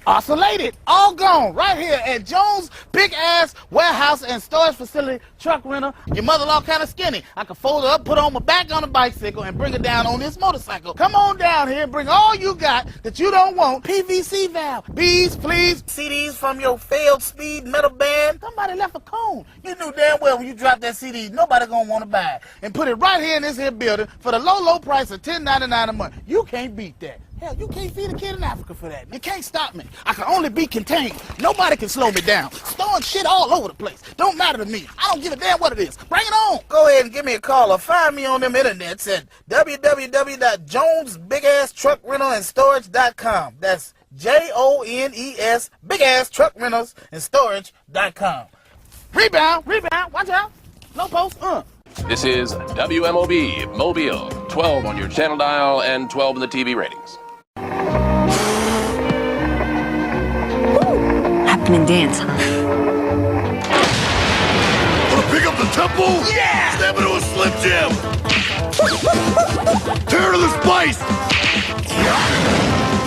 [SPEAKER 16] Oscillated, all gone, right here at Jones' big-ass warehouse and storage facility, truck rental. Your mother-in-law kind of skinny. I can fold her up, put her on my back on a bicycle, and bring her down on this motorcycle. Come on down here and bring all you got that you don't want. PVC valve, bees, fleas, CDs from your failed speed metal band. Somebody left a cone. You knew damn well when you dropped that CD, nobody gonna want to buy it. And put it right here in this here building for the low, low price of $10.99 a month. You can't beat that. Hell, you can't feed a kid in Africa for that. You can't stop me. I can only be contained. Nobody can slow me down. Storing shit all over the place. Don't matter to me. I don't give a damn what it is. Bring it on. Go ahead and give me a call or find me on them internets at www.jonesbigasstruckrentalstorage.com. That's JONES bigasstruckrentalstorage.com. Rebound, watch out. No post,
[SPEAKER 11] This is WMOB Mobile, 12 on your channel dial and 12 in the TV ratings.
[SPEAKER 17] Happening dance, huh?
[SPEAKER 3] Wanna pick up the tempo?
[SPEAKER 17] Yeah!
[SPEAKER 3] Step into a Slim Jim! Turn to the spice!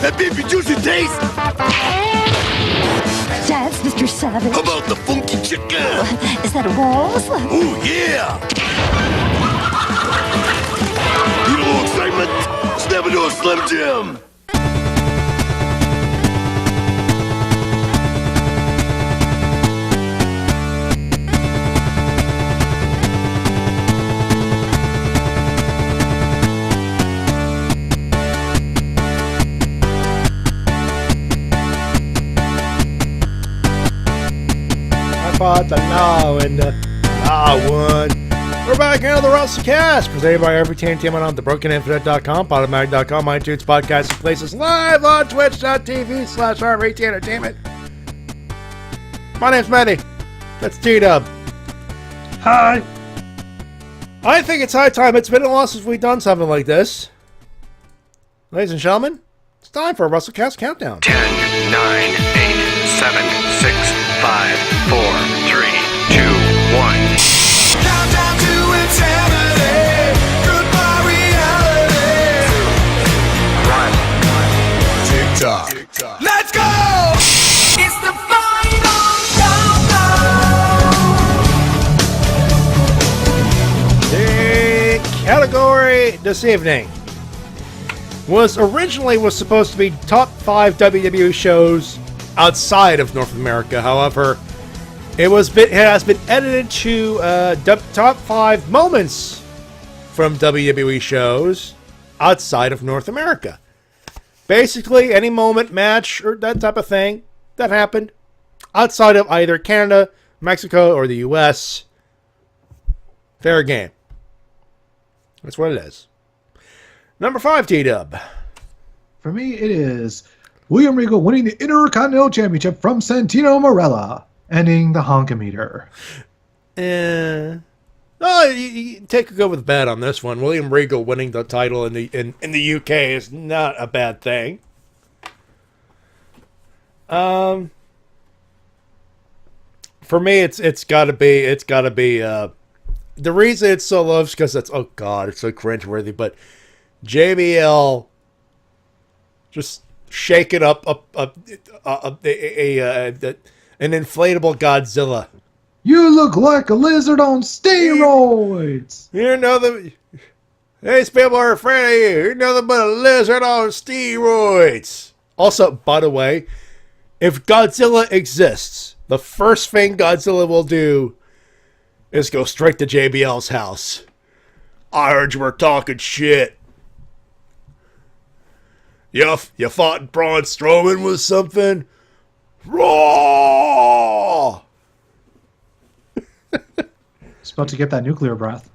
[SPEAKER 3] That beefy juicy taste!
[SPEAKER 17] That's Mr. Savage.
[SPEAKER 3] How about the funky chicken?
[SPEAKER 17] Is that a waltz?
[SPEAKER 3] Oh, yeah! Need a little excitement? Step into a Slim Jim!
[SPEAKER 1] Fought the law and the law won. We're back here on the Wrestle-Cast, presented by Everything Entertainment on thebrokeninfinite.com, Podomatic.com, iTunes, podcasting places, live on twitch.tv/RVT Entertainment. My name's Matty. That's T-Dub.
[SPEAKER 6] Hi.
[SPEAKER 1] I think it's high time. It's been a while since we've done something like this. Ladies and gentlemen, it's time for a Wrestle-Cast countdown.
[SPEAKER 18] 10, 9, 8, 7, 6, 5, 4, 3, 2, 1.
[SPEAKER 14] Countdown to insanity. Goodbye reality.
[SPEAKER 18] 1.
[SPEAKER 3] Tick-tock.
[SPEAKER 14] Let's go! It's the final countdown.
[SPEAKER 1] The category this evening was supposed to be top 5 WWE shows outside of North America. However, it has been edited to top 5 moments from WWE shows outside of North America. Basically, any moment, match, or that type of thing that happened outside of either Canada, Mexico, or the US. Fair game. That's what it is. Number 5, T-Dub.
[SPEAKER 6] For me, it is William Regal winning the Intercontinental Championship from Santino Marella, ending the honkometer.
[SPEAKER 1] You take a go with bad on this one. William Regal winning the title in the UK is not a bad thing. For me, it's got to be the reason it's so low is because it's so cringeworthy. But JBL just shaking up an inflatable Godzilla.
[SPEAKER 6] You look like a lizard on steroids.
[SPEAKER 1] You're nothing. These people are afraid of you. You're nothing but a lizard on steroids. Also, by the way, if Godzilla exists, the first thing Godzilla will do is go straight to JBL's house. I heard you were talking shit. You thought Braun Strowman was something? Raw!
[SPEAKER 6] It's about to get that nuclear breath.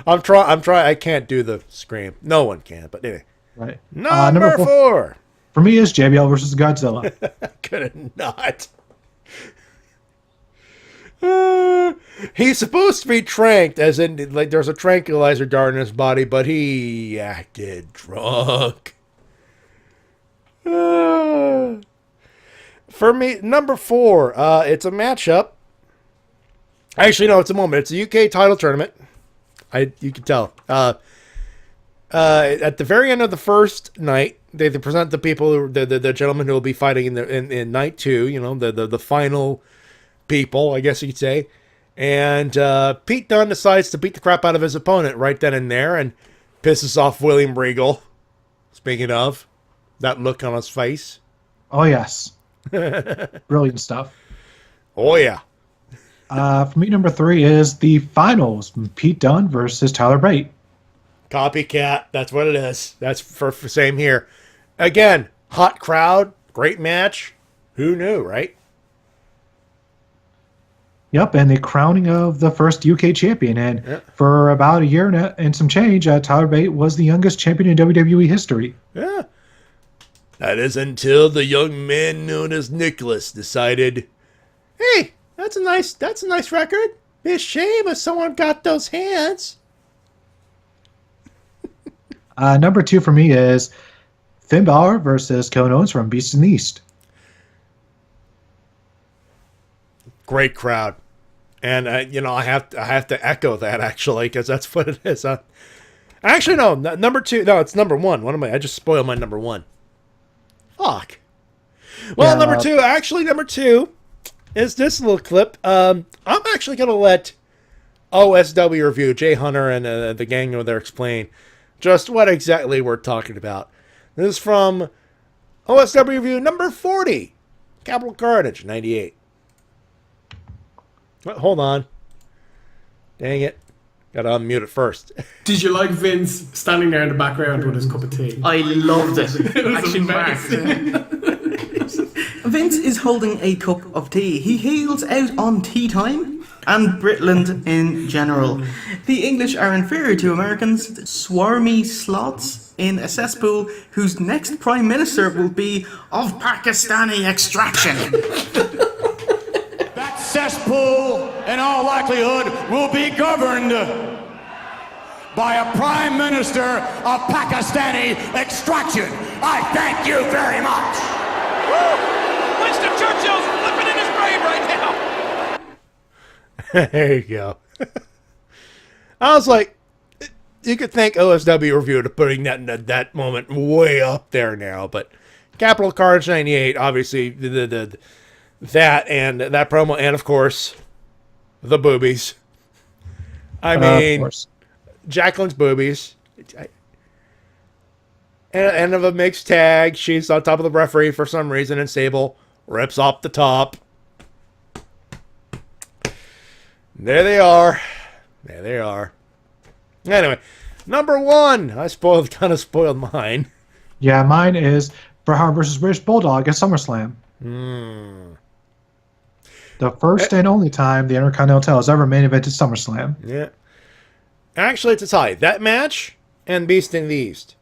[SPEAKER 1] I'm trying. I can't do the scream. No one can, but anyway.
[SPEAKER 6] Right.
[SPEAKER 1] Number 4.
[SPEAKER 6] For me is JBL versus Godzilla.
[SPEAKER 1] Could have not. He's supposed to be tranked, as in, like, there's a tranquilizer dart in his body, but he acted drunk. For me, number 4, it's a matchup. Actually, no, it's a moment. It's a UK title tournament. You can tell. At the very end of the first night, they present the people, the gentlemen who will be fighting in night 2. You know, the final people, I guess you could say. And Pete Dunne decides to beat the crap out of his opponent right then and there, and pisses off William Regal. Speaking of that look on his face.
[SPEAKER 6] Oh yes, brilliant stuff.
[SPEAKER 1] Oh yeah.
[SPEAKER 6] For me, number 3 is the finals: Pete Dunne versus Tyler Bate.
[SPEAKER 1] Copycat. That's what it is. That's for same here. Again, hot crowd, great match. Who knew, right?
[SPEAKER 6] Yep, and the crowning of the first UK champion. And for about a year and some change, Tyler Bate was the youngest champion in WWE history.
[SPEAKER 1] Yeah. That is until the young man known as Nicholas decided, hey, that's a nice record. Be a shame if someone got those hands.
[SPEAKER 6] Number 2 for me is Finn Balor versus Kevin Owens from Beast in the East.
[SPEAKER 1] Great crowd. And, I have to echo that, actually, because that's what it is. Actually, no, number 2. No, it's number 1. I just spoiled my number 1. Fuck. Well, number 2 is this little clip. I'm actually going to let OSW review, Jay Hunter and the gang over there explain just what exactly we're talking about. This is from OSW review number 40, Capital Carnage, 98. Well, hold on. Dang it. Gotta unmute it first.
[SPEAKER 19] Did you like Vince standing there in the background with his cup of tea?
[SPEAKER 20] I loved it.
[SPEAKER 19] It was
[SPEAKER 20] Actually, Vince is holding a cup of tea. He heals out on tea time and Britland in general. The English are inferior to Americans, swarmy sloths in a cesspool whose next prime minister will be of Pakistani extraction.
[SPEAKER 21] That cesspool, in all likelihood, will be governed by a prime minister of Pakistani extraction. I thank you very much.
[SPEAKER 14] Winston Churchill's flipping in his grave right now.
[SPEAKER 1] There you go. I was like, you could thank OSW Review to putting that moment way up there now, but Capital Carnage 98, obviously, that and that promo, and of course, the boobies. I mean, Jacqueline's boobies. And of a mixed tag, she's on top of the referee for some reason, and Sable rips off the top. There they are. There they are. Anyway, number 1. I kind of spoiled mine.
[SPEAKER 6] Yeah, mine is Bret Hart versus British Bulldog at SummerSlam. The first and only time the Intercontinental title has ever main evented SummerSlam.
[SPEAKER 1] Yeah. Actually, it's a tie. That match and Beast in the East.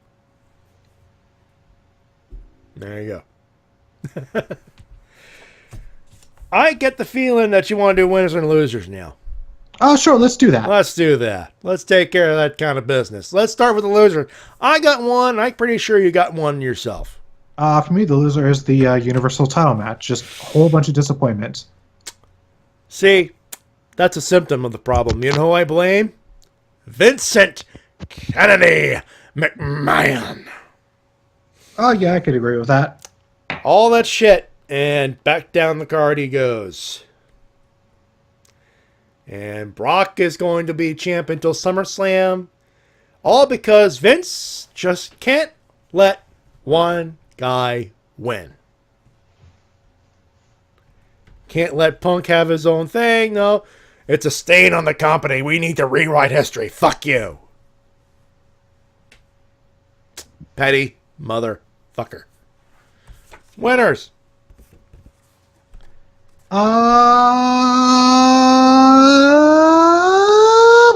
[SPEAKER 1] There you go. I get the feeling that you want to do winners and losers now.
[SPEAKER 6] Oh, sure. Let's do that.
[SPEAKER 1] Let's do that. Let's take care of that kind of business. Let's start with the loser. I got one. I'm pretty sure you got one yourself.
[SPEAKER 6] For me, the loser is the Universal title match. Just a whole bunch of disappointment.
[SPEAKER 1] See, that's a symptom of the problem. You know who I blame? Vincent Kennedy McMahon.
[SPEAKER 6] Oh, yeah, I could agree with that.
[SPEAKER 1] All that shit, and back down the card he goes. And Brock is going to be champ until SummerSlam. All because Vince just can't let one guy win. Can't let Punk have his own thing. No, it's a stain on the company. We need to rewrite history. Fuck you. Petty motherfucker. Winners.
[SPEAKER 6] The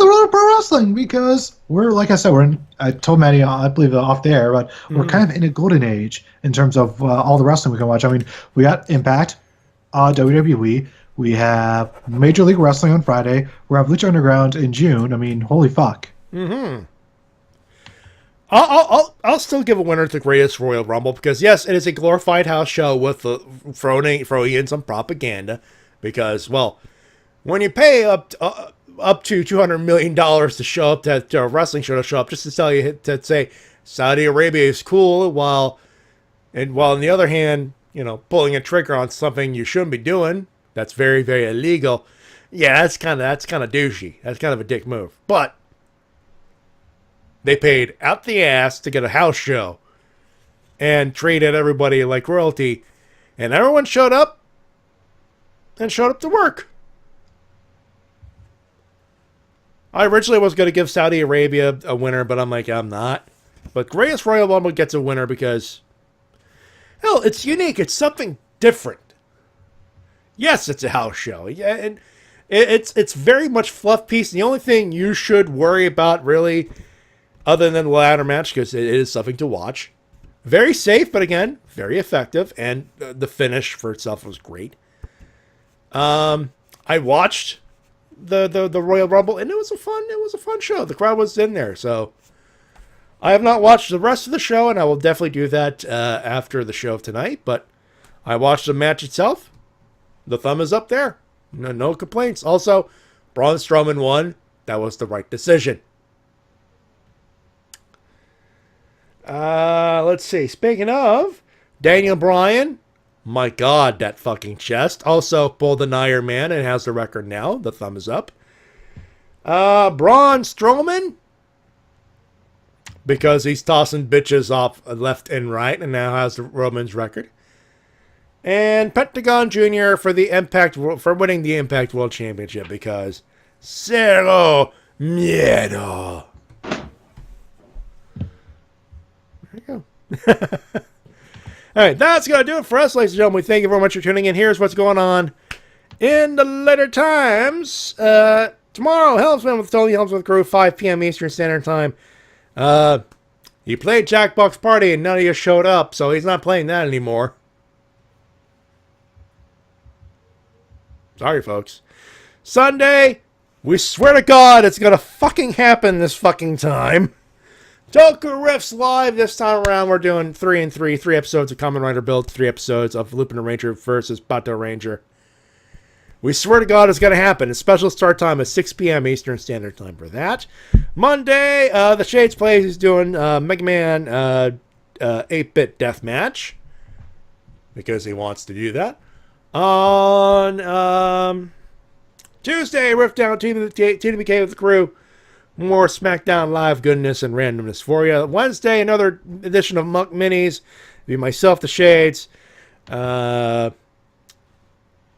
[SPEAKER 6] Road to Pro Wrestling, because we're, like I said, I told Matty, I believe, off the air, but we're kind of in a golden age in terms of all the wrestling we can watch. I mean, we got Impact, WWE, we have Major League Wrestling on Friday, we have Lucha Underground in June. I mean, holy fuck.
[SPEAKER 1] Mm-hmm. I'll still give a winner to the Greatest Royal Rumble because, yes, it is a glorified house show with throwing in some propaganda because, well, when you pay up to $200 million to show up to a wrestling show to show up just to tell you to say Saudi Arabia is cool while And while on the other hand, pulling a trigger on something you shouldn't be doing, that's very, very illegal. Yeah, that's kind of douchey. That's kind of a dick move. But they paid out the ass to get a house show and treated everybody like royalty. And everyone showed up to work. I originally was going to give Saudi Arabia a winner, but I'm like, I'm not. But Greatest Royal Rumble gets a winner because, hell, it's unique. It's something different. Yes, it's a house show. Yeah, and it's very much fluff piece. The only thing you should worry about, really, other than the ladder match, because it is something to watch. Very safe, but again, very effective, and the finish for itself was great. I watched the Royal Rumble, and it was a fun show. The crowd was in there, so I have not watched the rest of the show, and I will definitely do that after the show tonight. But I watched the match itself. The thumb is up there. No complaints. Also, Braun Strowman won. That was the right decision. Let's see. Speaking of Daniel Bryan, my God, that fucking chest. Also pulled an Iron Man and has the record now. The thumb is up. Braun Strowman, because he's tossing bitches off left and right and now has the Roman's record. And Pentagon Jr. for winning the Impact World Championship because Cero Miedo. There you go. All right, that's going to do it for us, ladies and gentlemen. We thank you very much for tuning in. Here's what's going on in the later times. Tomorrow, Helmsman with Tony Helms with Crew, 5 p.m. Eastern Standard Time. He played Jackbox Party and none of you showed up, so he's not playing that anymore. Sorry, folks. Sunday, we swear to God it's going to fucking happen this fucking time. Toku Riffs Live. This time around, we're doing 3 and 3. 3 episodes of Kamen Rider Build, 3 episodes of Lupin the Ranger versus Bato Ranger. We swear to God it's going to happen. A special start time is 6 p.m. Eastern Standard Time for that. Monday, the Shades Plays is doing Mega Man 8-Bit Deathmatch because he wants to do that. On Tuesday, Rift Down TWK with the Crew. More SmackDown Live goodness and randomness for you. Wednesday, another edition of Monk Minis. Be myself, the Shades,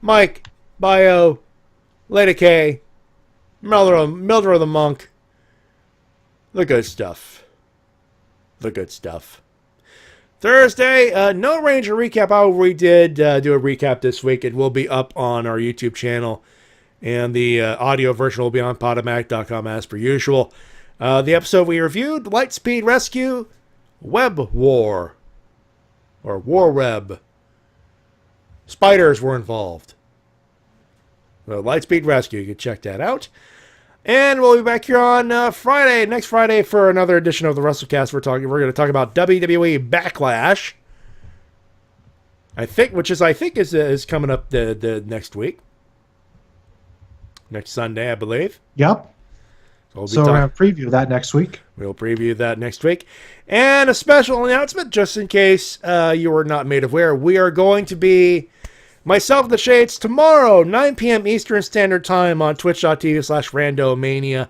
[SPEAKER 1] Mike, Bio, Lady K, Mildred the Monk. The good stuff. The good stuff. Thursday, no Ranger recap. However, we did do a recap this week. It will be up on our YouTube channel. And the audio version will be on Podomatic.com as per usual. The episode we reviewed, Lightspeed Rescue, Web War. Or War Web. Spiders were involved. So Lightspeed Rescue, you can check that out. And we'll be back here on Friday, next Friday, for another edition of the Wrestle-Cast. We're going to talk about WWE Backlash. I think is coming up the next week. Next Sunday, I believe.
[SPEAKER 6] Yep. So we're going to preview that next week.
[SPEAKER 1] We'll preview that next week. And a special announcement, just in case you were not made aware. We are going to be, myself, the Shades, tomorrow, 9 p.m. Eastern Standard Time on twitch.tv/randomania.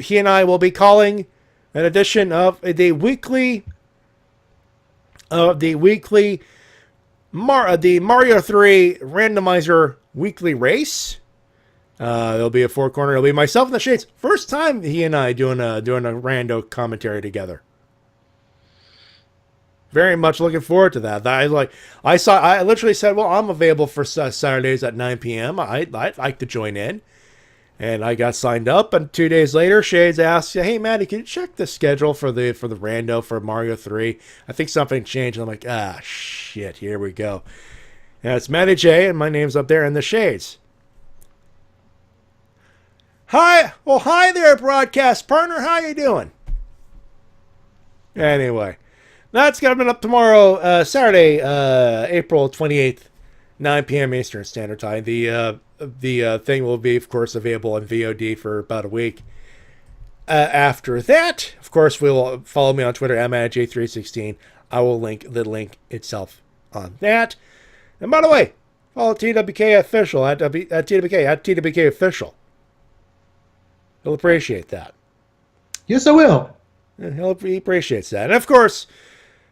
[SPEAKER 1] He and I will be calling an edition of the weekly the Mario 3 randomizer weekly race. There'll be a four-corner. It'll be myself and the Shades. First time he and I doing a rando commentary together. Very much looking forward to that. I literally said, well, I'm available for Saturdays at 9 p.m. I'd like to join in. And I got signed up, and 2 days later, Shades asked, hey, Matty, can you check the schedule for the rando for Mario 3? I think something changed. I'm like, shit, here we go. And it's Matty Jay, and my name's up there in the Shades. Hi there, broadcast partner. How you doing? Anyway, that's coming up tomorrow, Saturday, April 28th, 9 p.m. Eastern Standard Time. The thing will be, of course, available on VOD for about a week. After that, of course, follow me on Twitter, @J316. I will link the link itself on that. And by the way, follow TWK official at TWK official. He'll appreciate that.
[SPEAKER 6] Yes, I will.
[SPEAKER 1] He appreciates that. And of course,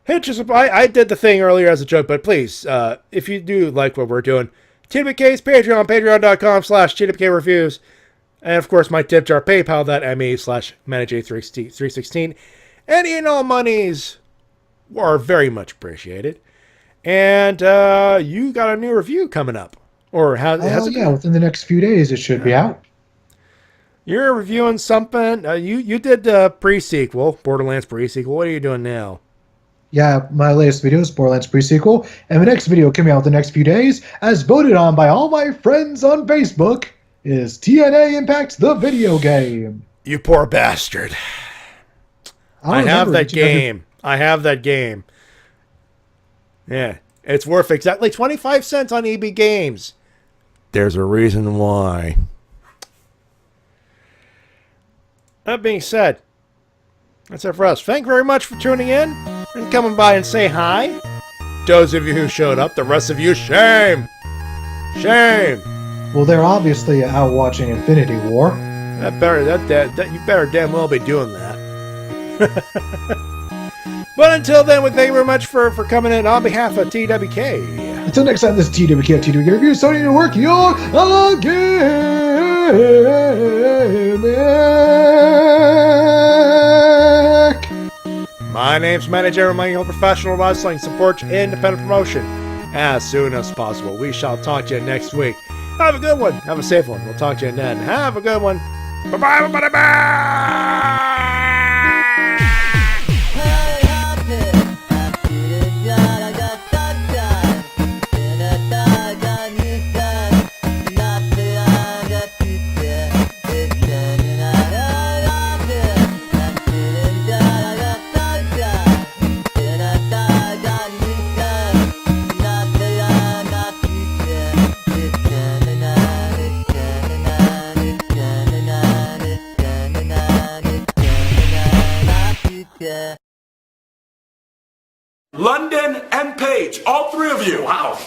[SPEAKER 1] hit us. I did the thing earlier as a joke, but please, if you do like what we're doing, TWK's Patreon, patreon.com/TWK Reviews. And of course, my tip jar, paypal.me/MattyJ316. Any and all monies are very much appreciated. And you got a new review coming up. Or has it
[SPEAKER 6] yeah, within the next few days it should be out.
[SPEAKER 1] You're reviewing something. You did the pre-sequel, Borderlands pre-sequel. What are you doing now?
[SPEAKER 6] Yeah, my latest video is Borderlands pre-sequel, and the next video coming out the next few days, as voted on by all my friends on Facebook, is TNA Impact the video game.
[SPEAKER 1] You poor bastard. I have that game. I have that game. Yeah, it's worth exactly 25 cents on EB Games. There's a reason why. That being said, that's it for us. Thank you very much for tuning in and coming by and say hi. Those of you who showed up, the rest of you, shame. Shame.
[SPEAKER 6] Well, they're obviously out watching Infinity War.
[SPEAKER 1] You better damn well be doing that. But until then, we thank you very much for coming in on behalf of TWK.
[SPEAKER 6] Until next time, this is TWK of TWK Reviews, Sony to work your gimmick.
[SPEAKER 1] My name's Matty Jay, reminding you professional wrestling supports independent promotion as soon as possible. We shall talk to you next week. Have a good one. Have a safe one. We'll talk to you then. Have a good one. Bye-bye, everybody. Bye.
[SPEAKER 4] London and Page, all three of you.
[SPEAKER 19] Wow.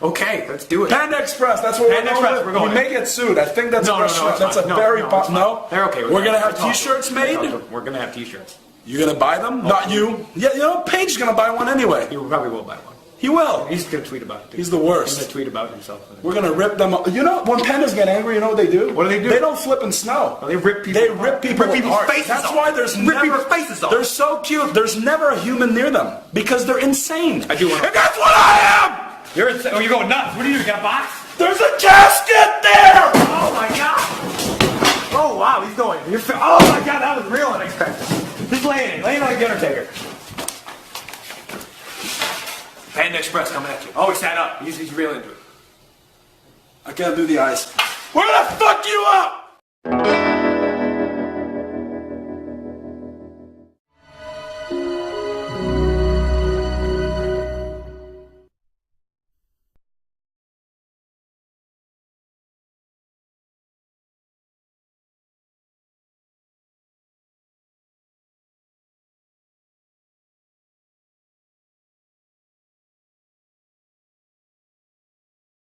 [SPEAKER 19] Okay, let's do it.
[SPEAKER 4] Panda Express, that's what
[SPEAKER 19] Panda Express, we're going.
[SPEAKER 4] You may get sued. I think that's
[SPEAKER 19] No,
[SPEAKER 4] that's a
[SPEAKER 19] no,
[SPEAKER 4] very
[SPEAKER 19] no. They're okay with
[SPEAKER 4] We're
[SPEAKER 19] that.
[SPEAKER 4] gonna have T-shirts made.
[SPEAKER 19] No, we're gonna have T-shirts.
[SPEAKER 4] You gonna buy them? Not you. Yeah, you know, Page is gonna buy one anyway.
[SPEAKER 19] He probably will buy one.
[SPEAKER 4] He will.
[SPEAKER 19] He's gonna tweet about it. Too.
[SPEAKER 4] He's the worst.
[SPEAKER 19] He's gonna tweet about himself.
[SPEAKER 4] We're gonna rip them up. You know, when pandas get angry, you know what they do?
[SPEAKER 19] What do?
[SPEAKER 4] They don't flip in snow.
[SPEAKER 19] They rip people.
[SPEAKER 4] They rip people apart.
[SPEAKER 19] faces
[SPEAKER 4] That's
[SPEAKER 19] off.
[SPEAKER 4] why there's
[SPEAKER 19] Rip people's faces off.
[SPEAKER 4] They're so cute. There's never a human near them because they're insane.
[SPEAKER 19] I do want.
[SPEAKER 4] And that's what I am.
[SPEAKER 19] You're going nuts. What do you got a box?
[SPEAKER 4] There's a casket there.
[SPEAKER 19] Oh my god. Oh wow, he's going. Oh my god, that was real unexpected. Just laying like the Undertaker. Panda Express coming at you. Oh, he sat up. He's real into it.
[SPEAKER 4] I can't do the eyes. We're gonna fuck you up.